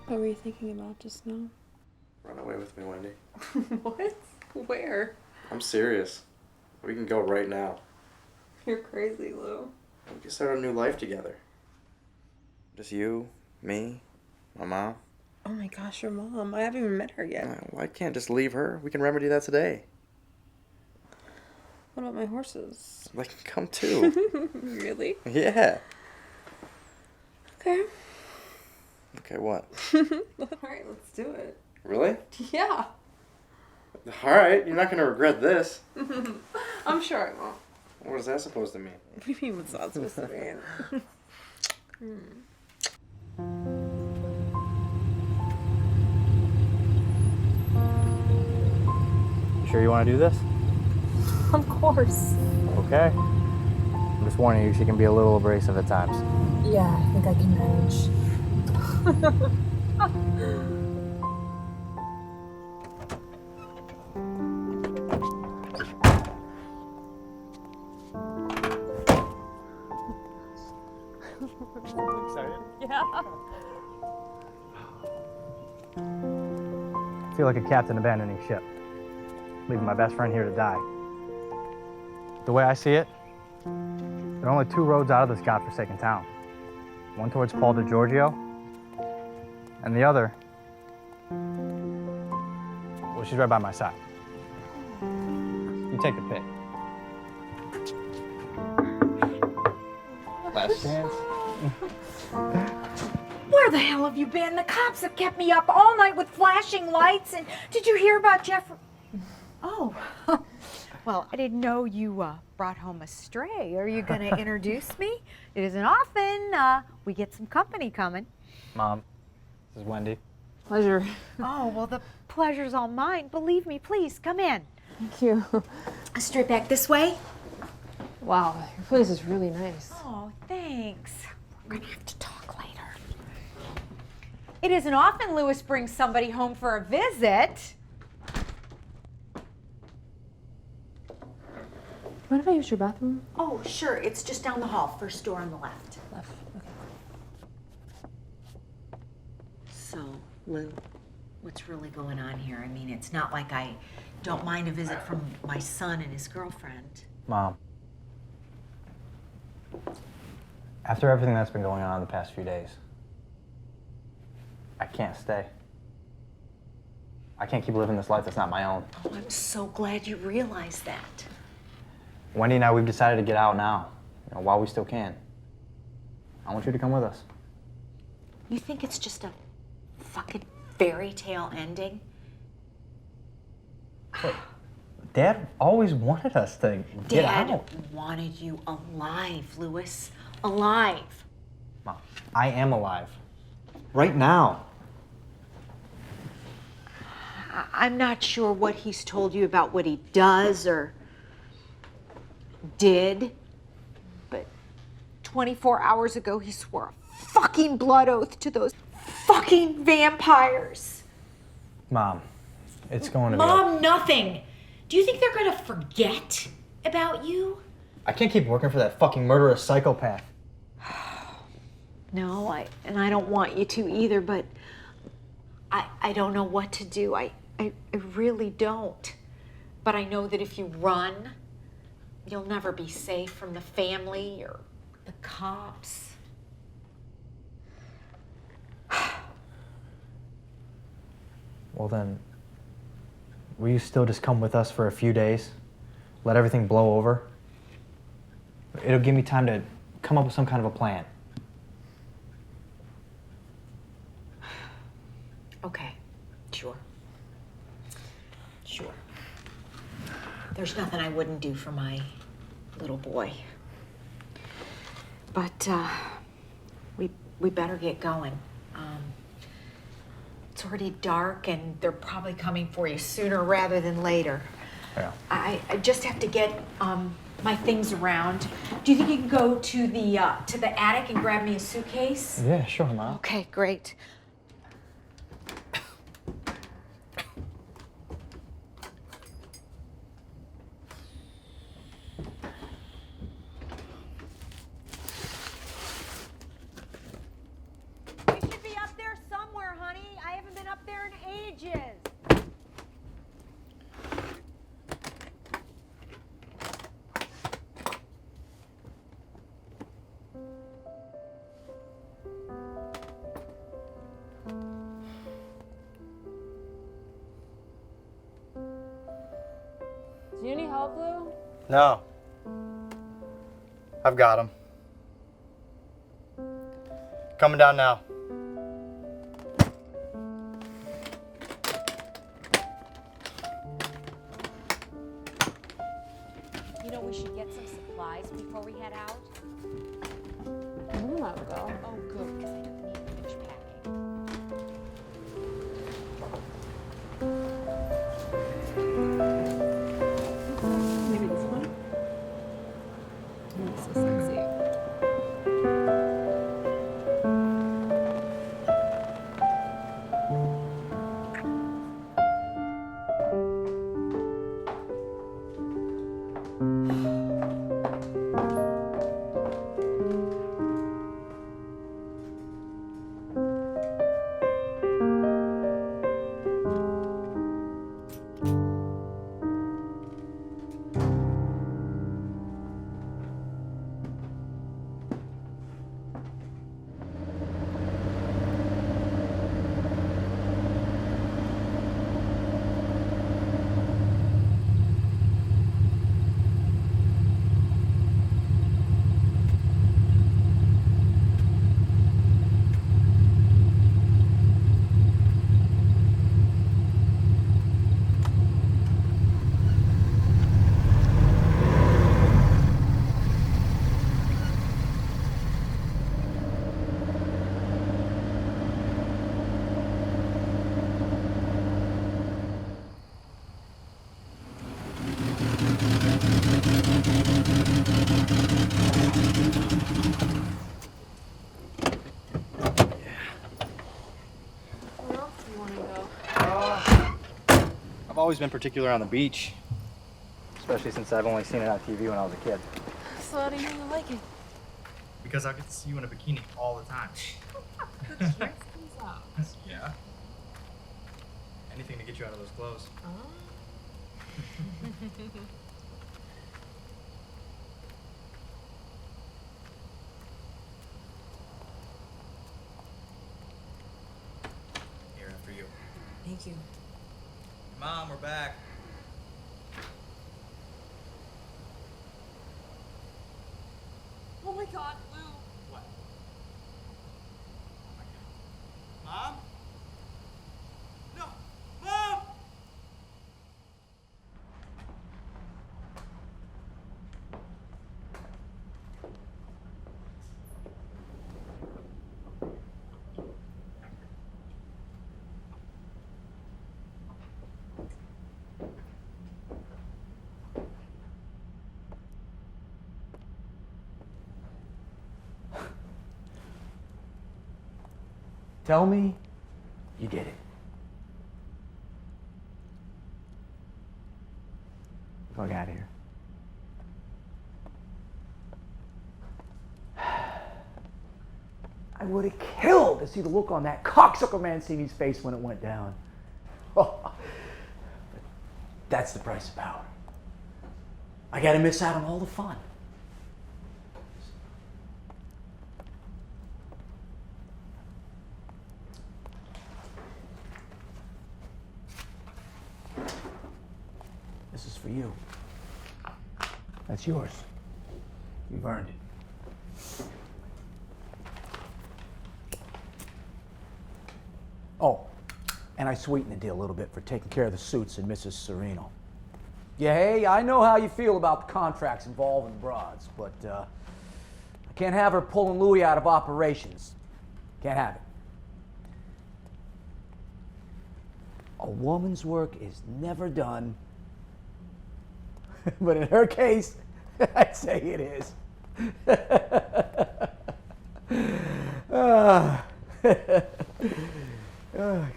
What were you thinking about just now? Run away with me, Wendy. What? Where? I'm serious. We can go right now. You're crazy, Lou. We can start a new life together. Just you, me, my mom. Oh my gosh, your mom. I haven't even met her yet. Well, I can't just leave her. We can remedy that today. What about my horses? They can come too. Really? Yeah. Okay. Okay, what? Alright, let's do it. Really? Yeah. Alright, you're not gonna regret this. I'm sure I won't. What is that supposed to mean? What do you mean what's that supposed to mean? You sure you want to do this? Of course. Okay. I'm just warning you, she can be a little abrasive at times. Yeah, I think I can manage. Excited? Yeah. I feel like a captain abandoning ship, leaving my best friend here to die. The way I see it, there are only two roads out of this godforsaken town. One towards Paul DiGiorgio, and the other, well, she's right by my side. You take the pick. Last chance. Where the hell have you been? The cops have kept me up all night with flashing lights. And did you hear about Jeffrey? Oh, well, I didn't know you brought home a stray. Are you going to introduce me? It isn't often we get some company coming. Mom, this is Wendy. Pleasure. Oh, well, the pleasure's all mine. Believe me, please, come in. Thank you. Straight back this way. Wow, your place is really nice. Oh, thanks. We're going to have to talk later. It isn't often Lewis brings somebody home for a visit. Mind if I use your bathroom? Oh, sure. It's just down the hall. First door on the left. Left. Okay. So, Lou, what's really going on here? I mean, it's not like I don't mind a visit from my son and his girlfriend. Mom, after everything that's been going on the past few days, I can't stay. I can't keep living this life that's not my own. Oh, I'm so glad you realize that. Wendy and I, we've decided to get out now, while we still can. I want you to come with us. You think it's just a fucking fairy tale ending? But Dad always wanted us to get out. Dad wanted you alive, Lewis. Alive. Mom, I am alive. Right now. I'm not sure what he's told you about what he does or did, but 24 hours ago he swore a fucking blood oath to those fucking vampires. Mom, it's going to be... Mom, nothing. Do you think they're gonna forget about you? I can't keep working for that fucking murderous psychopath. No, I don't want you to either, but I don't know what to do. I really don't. But I know that if you run, you'll never be safe from the family or the cops. Well then, will you still just come with us for a few days? Let everything blow over? It'll give me time to come up with some kind of a plan. Okay, sure. Sure. There's nothing I wouldn't do for my little boy. But we better get going. It's already dark and they're probably coming for you sooner rather than later. Yeah. I just have to get my things around. Do you think you can go to the attic and grab me a suitcase? Yeah, sure, Mom. Okay, great. You should be up there somewhere, honey. I haven't been up there in ages. Do you need help, Lou? No. I've got him. Coming down now. You know, we should get some before we head out? I'm not go. Oh, good, because I don't need to finish packing. Maybe this one? Oh, it's so sexy. Where else do you want to go? I've always been particular on the beach, especially since I've only seen it on TV when I was a kid. So how do you know you like it? Because I get to see you in a bikini all the time. The dress comes out. Yeah. Anything to get you out of those clothes. Here, after you. Thank you. Mom, we're back. Oh my God, Lou. What? Mom? No, Mom! Tell me you did it. Fuck out of here. I would have killed to see the look on that cocksucker Mancini's face when it went down. But that's the price of power. I gotta miss out on all the fun. This is for you. That's yours. You've earned it. Oh, and I sweetened the deal a little bit for taking care of the suits and Mrs. Sareno. Yeah, hey, I know how you feel about the contracts involving broads, but I can't have her pulling Louis out of operations. Can't have it. A woman's work is never done. But in her case, I'd say it is. Okay.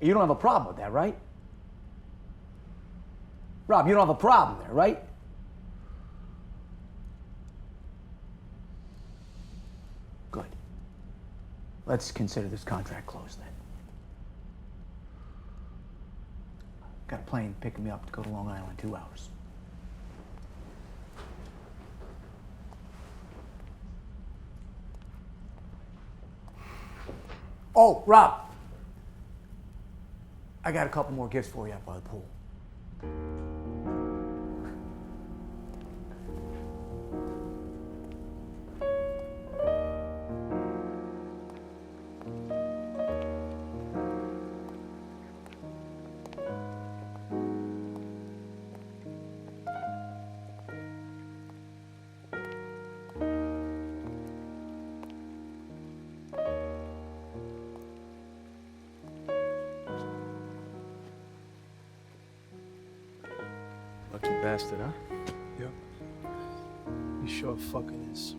You don't have a problem with that, right? Rob, you don't have a problem there, right? Good. Let's consider this contract closed then. Got a plane picking me up to go to Long Island, 2 hours. Oh, Rob. I got a couple more gifts for you out by the pool. bastard, huh? Yep. He sure fucking is.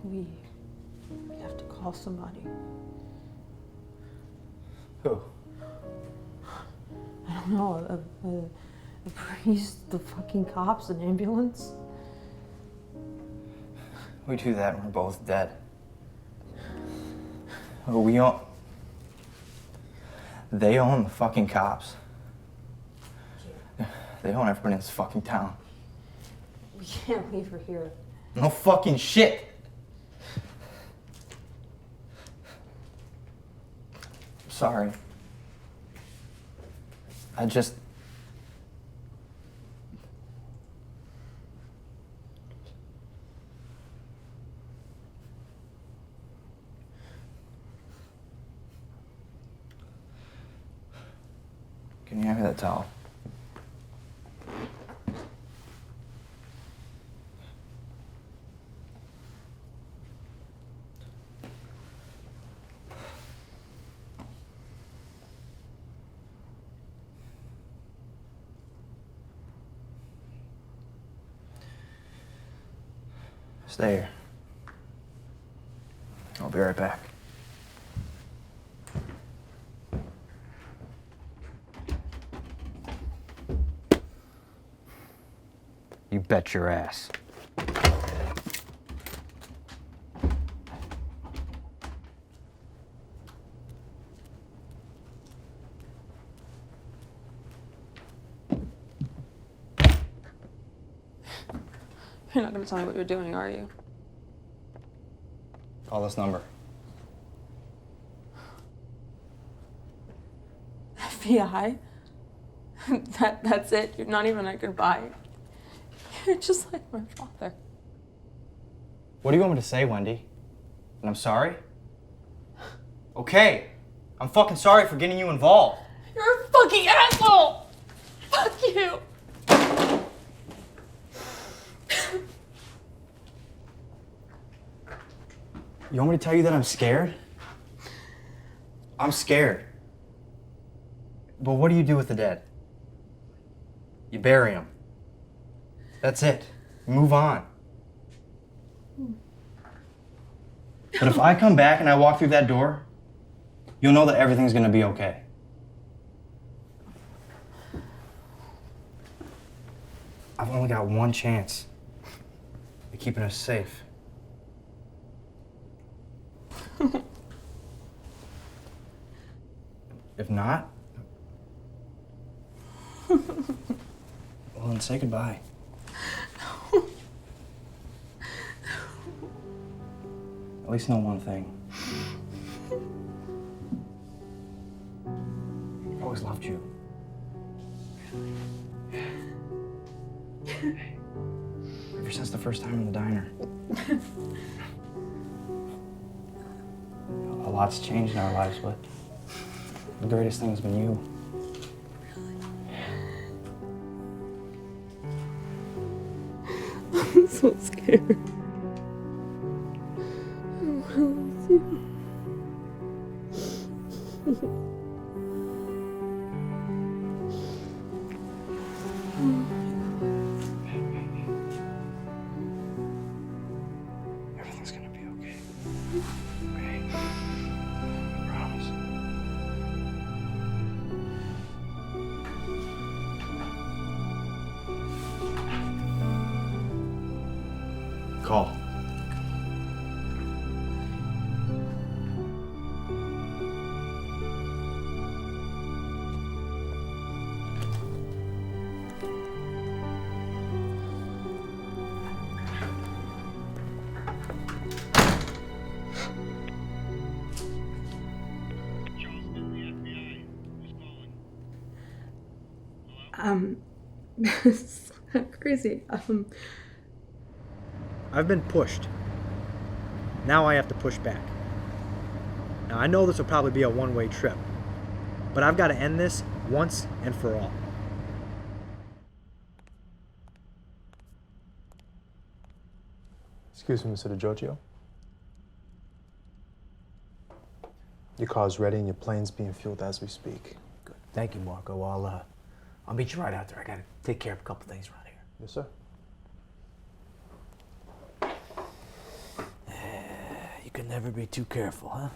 We have to call somebody. Who? I don't know, a priest, the fucking cops, an ambulance. We do that and we're both dead. We own... They own the fucking cops. They own everybody in this fucking town. We can't leave her here. No fucking shit! Sorry. I just... Can you hand me that towel? Stay here. I'll be right back. You bet your ass. You're not gonna tell me what you're doing, are you? Call this number. FBI? That's it? You're not even a goodbye? You're just like my father. What do you want me to say, Wendy? And I'm sorry? Okay. I'm fucking sorry for getting you involved. You're a fucking asshole! Fuck you! You want me to tell you that I'm scared? I'm scared. But what do you do with the dead? You bury them. That's it. Move on. But if I come back and I walk through that door, you'll know that everything's gonna be okay. I've only got one chance at keeping us safe. If not, well, then say goodbye. At least know one thing. I've always loved you. Ever since the first time in the diner. A lot's changed in our lives, but the greatest thing has been you. I'm so scared. you. Everything's gonna be okay. Okay? Promise. Call. It's crazy. I've been pushed. Now I have to push back. Now I know this will probably be a one-way trip, but I've got to end this once and for all. Excuse me, Mr. Giorgio. Your car's ready and your plane's being fueled as we speak. Good. Thank you, Marco. I'll meet you right out there. I gotta take care of a couple things around here. Yes, sir. You can never be too careful, huh?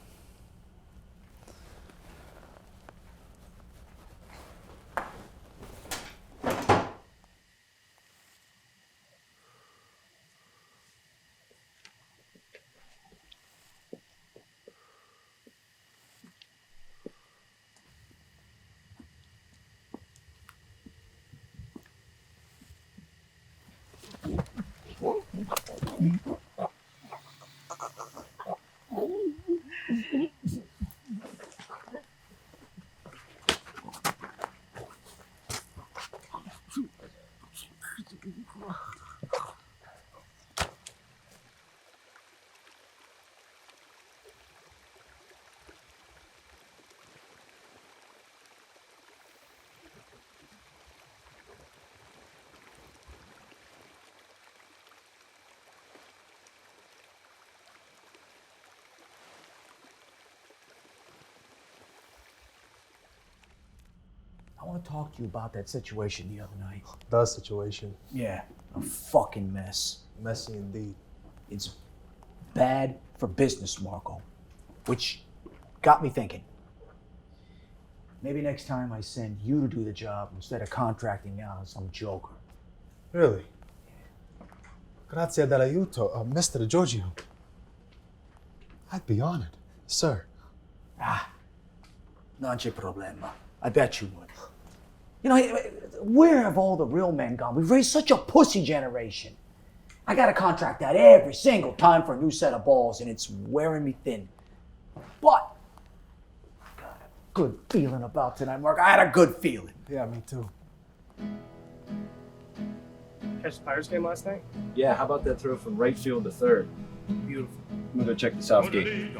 I want to talk to you about that situation the other night. The situation. Yeah, a fucking mess. Messy indeed. It's bad for business, Marco. Which got me thinking. Maybe next time I send you to do the job instead of contracting me out on some joker. Really? Grazie dell'aiuto, Mr. Giorgio. I'd be honored, sir. Non c'è problema. I bet you would. You know, where have all the real men gone? We've raised such a pussy generation. I gotta contract that every single time for a new set of balls, and it's wearing me thin. But I got a good feeling about tonight, Mark. I had a good feeling. Yeah, me too. Catch the Pirates game last night? Yeah, how about that throw from right field to third? Beautiful. I'm gonna go check the south gate.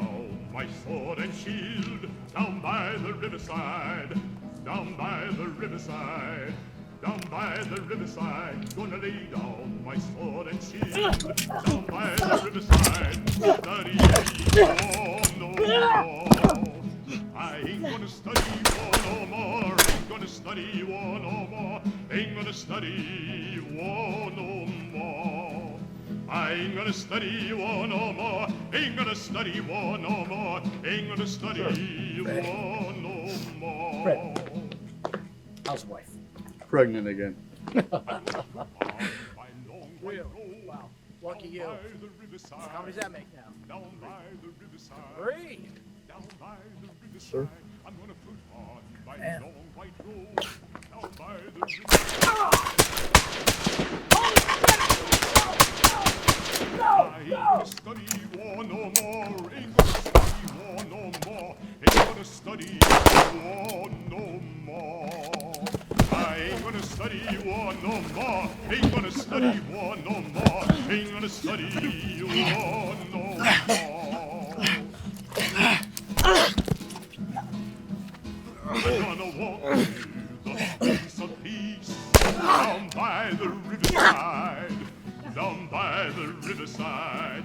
My sword and shield down by the riverside, down by the riverside, down by the riverside. Gonna lay down my sword and shield down by the riverside. Study war no more. I ain't gonna study war no more. Ain't gonna study war no more. Ain't gonna study war no more. I ain't gonna study war no more. Ain't gonna study war no more. Ain't gonna study war no more. Fred, how's the wife? Pregnant again. Wow, lucky you. How many does that make now? Down by the riverside. 3. Down by the riverside. Sir? I'm gonna put on my Man. long white robe. Down by the riverside. I ain't gonna study war no more. Ain't gonna study war no more. Ain't gonna study war no more. I ain't gonna study war no more. Ain't gonna study war no more. Ain't gonna study war no more. We're gonna walk through the streets of peace down by the riverside. Down by the riverside,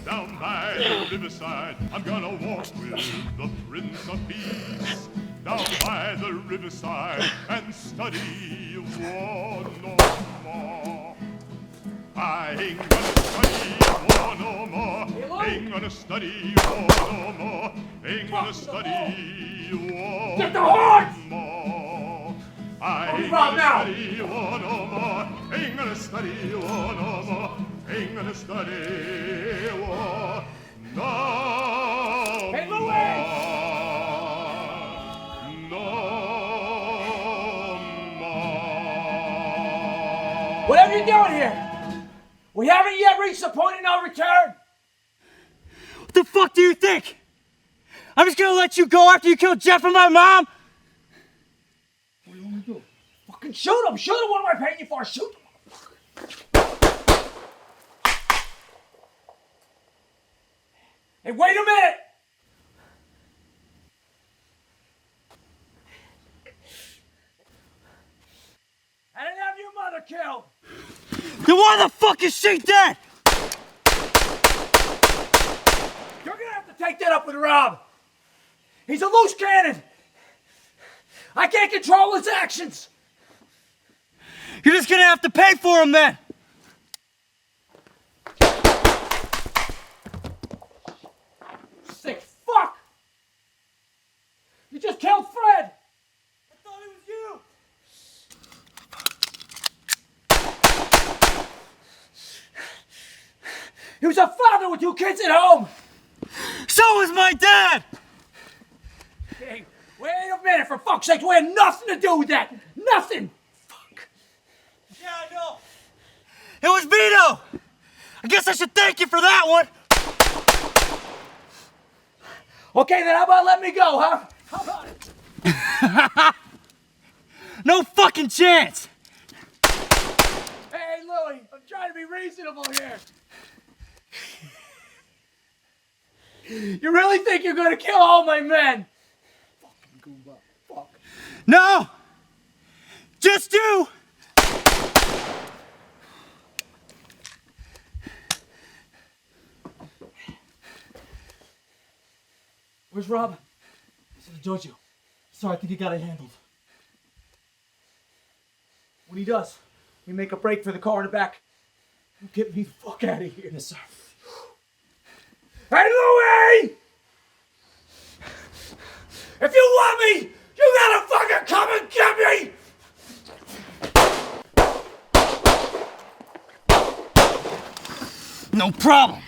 down by the riverside, I'm gonna walk with the Prince of Peace. Down by the riverside and study war no more. I ain't gonna study war no more. Ain't gonna study war no more. Ain't gonna study war Get the horse! no more. I ain't Rob gonna now! study war no more. Ain't gonna study war no more. Ain't gonna study war no Hey, more. What are you doing here? We haven't yet reached the point of no return. What the fuck do you think? I'm just gonna let you go after you killed Jeff and my mom? What do you want to do? Fucking shoot him! Shoot him! What am I paying you for? Shoot him! Hey, wait a minute! I didn't have your mother killed! Then why the fuck is she dead? You're gonna have to take that up with Rob! He's a loose cannon! I can't control his actions! You're just gonna have to pay for him then! Sick fuck! You just killed Fred! I thought it was you! He was a father with 2 kids at home! So was my dad! Hey, wait a minute, for fuck's sake, we had nothing to do with that! Nothing! Yeah, I know. It was Vito! I guess I should thank you for that one! Okay, then how about let me go, huh? How about it? No fucking chance! Hey, Louie, I'm trying to be reasonable here. You really think you're gonna kill all my men? Fucking Goomba. Fuck. No! Just you! Where's Rob? He's in the dojo. Sorry, I think he got it handled. When he does, we make a break for the car in the back. You get me the fuck out of here. Yes, sir. Hey, Louie! If you want me, you gotta fucking come and get me! No problem.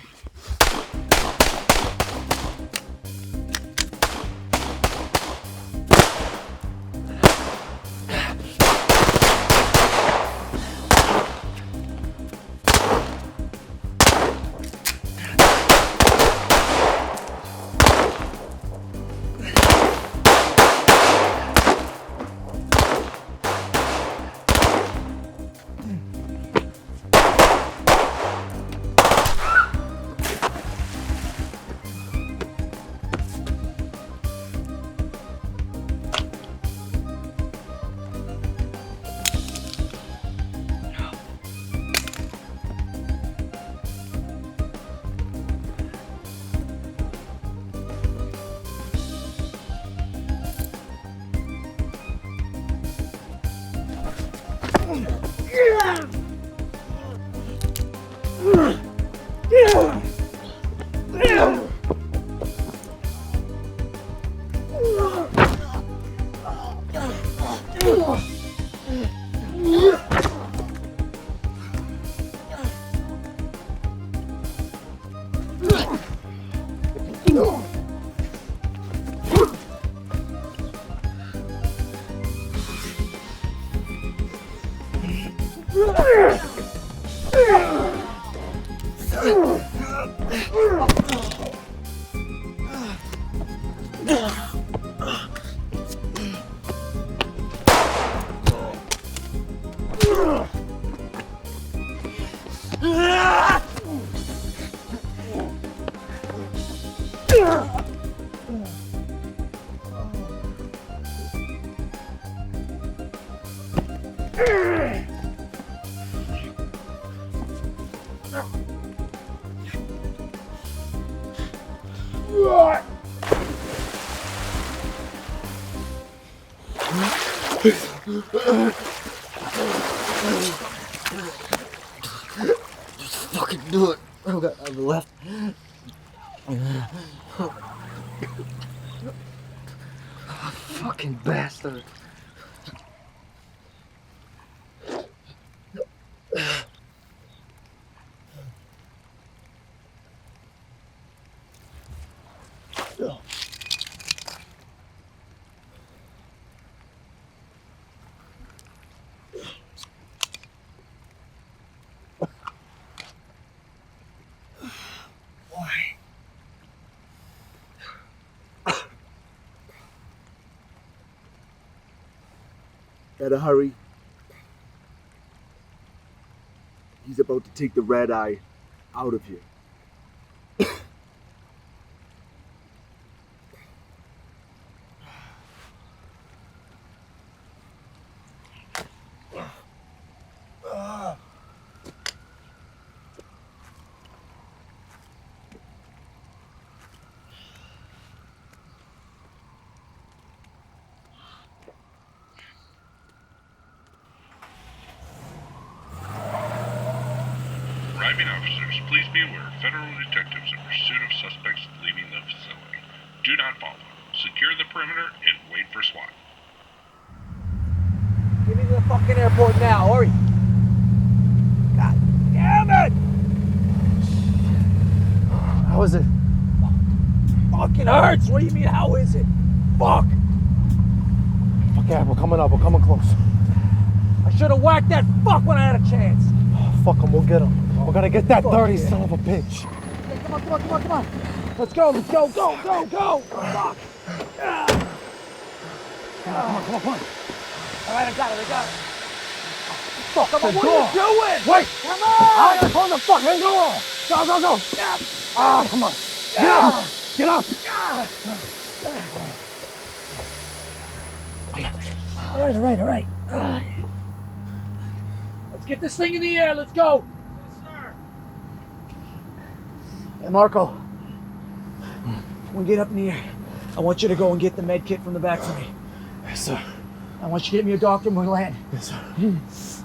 Just fucking do it. Oh god, on the left. Fucking bastard. Better hurry. He's about to take the red eye out of here. Arriving officers, please be aware federal detectives in pursuit of suspects leaving the facility. Do not follow. Secure the perimeter and wait for SWAT. Get me to the fucking airport now, hurry! God damn it! How is it? Fucking hurts! What do you mean, how is it? Fuck! Okay, we're coming up. We're coming close. I should have whacked that fuck when I had a chance! Fuck him. We'll get him. We're gonna get that Fuck 30 yeah. son of a bitch. Okay, come on, come on, come on, come on! Let's go, let's go, go, go, go! Fuck! Come on. Alright, I got it. Fuck, come on, the what door. are you doing? Wait! Come on! I gotta close the fucking door! Go! Ah, come on. Get up! All right. Let's get this thing in the air. Let's go. Yes, sir. Hey, Marco. When we get up in the air, I want you to go and get the med kit from the back for me. Yes, sir. I want you to get me a doctor when we land. Yes, sir. Yes,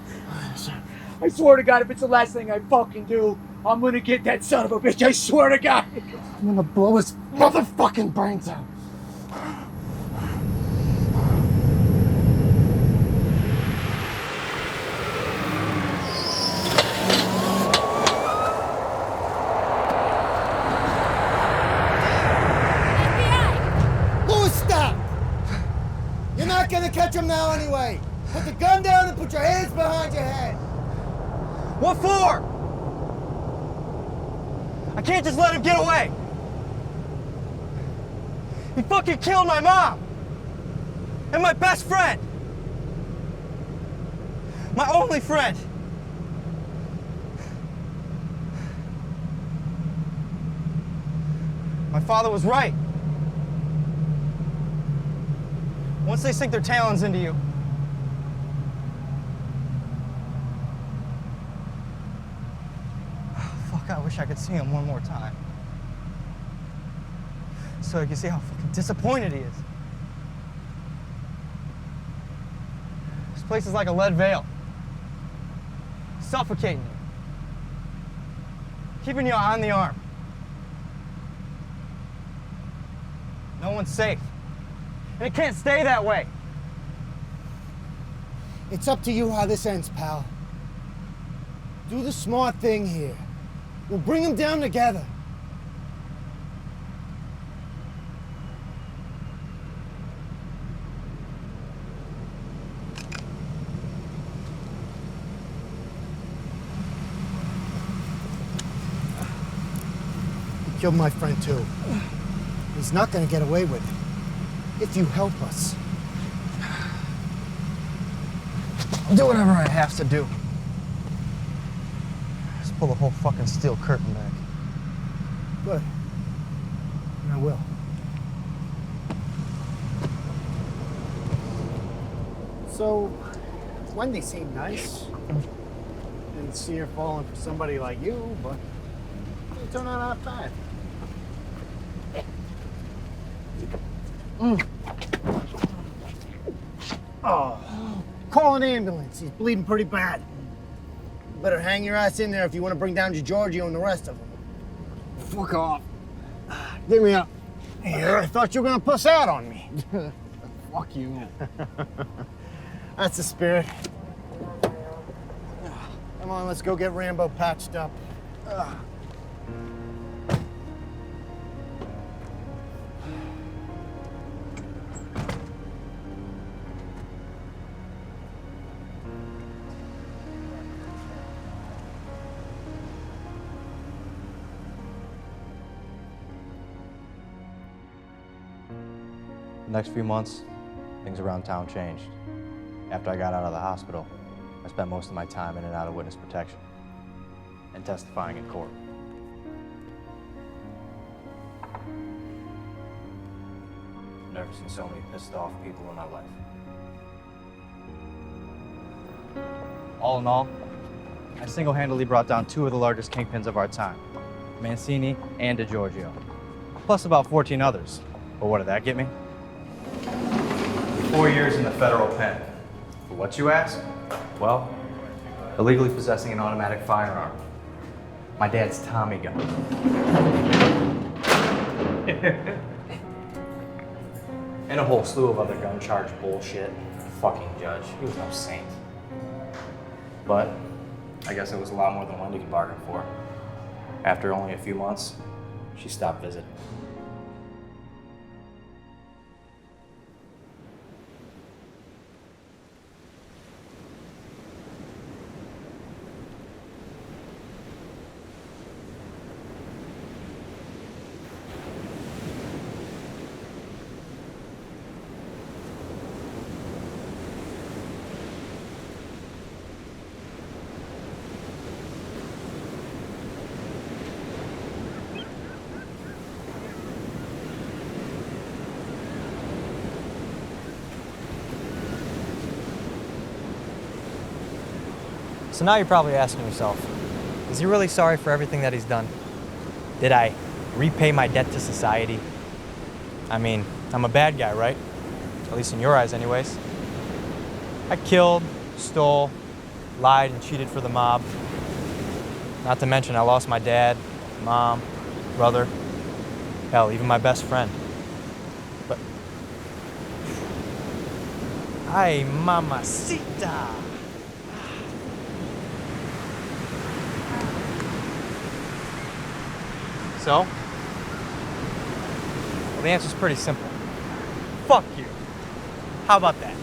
sir. I swear to God, if it's the last thing I fucking do, I'm gonna get that son of a bitch. I swear to God. I'm gonna blow his motherfucking brains out. Louis, stop! You're not gonna catch him now anyway. Put the gun down and put your hands behind your head. What for? I can't just let him get away. He fucking killed my mom. And my best friend. My only friend. My father was right. Once they sink their talons into you, fuck, I wish I could see him one more time. So I can see how fucking disappointed he is. This place is like a lead veil. Suffocating you. Keeping you on the arm. No one's safe. And it can't stay that way. It's up to you how this ends, pal. Do the smart thing here. We'll bring them down together. You killed my friend too. He's not gonna get away with it. If you help us. I'll do whatever I have to do. Just pull the whole fucking steel curtain back. Good. And I will. So, Wendy seemed nice. Didn't see her falling for somebody like you, but it turned out not bad. Oh, call an ambulance. He's bleeding pretty bad. You better hang your ass in there if you want to bring down Giorgio and the rest of them. Fuck off. Get me up. Here, I thought you were gonna puss out on me. Fuck you. That's the spirit. Come on, let's go get Rambo patched up. The next few months, things around town changed. After I got out of the hospital, I spent most of my time in and out of witness protection and testifying in court. I've never seen so many pissed off people in my life. All in all, I single-handedly brought down two of the largest kingpins of our time, Mancini and DiGiorgio, plus about 14 others. But what did that get me? 4 years in the federal pen. For what, you ask? Well, illegally possessing an automatic firearm. My dad's Tommy gun. And a whole slew of other gun charge bullshit. Fucking judge. He was no saint. But I guess it was a lot more than Wendy could bargain for. After only a few months, she stopped visiting. So now you're probably asking yourself, is he really sorry for everything that he's done? Did I repay my debt to society? I mean, I'm a bad guy, right? At least in your eyes anyways. I killed, stole, lied, and cheated for the mob. Not to mention I lost my dad, mom, brother, hell, even my best friend. But, ay, mamacita! So? Well, the answer's pretty simple. Fuck you. How about that?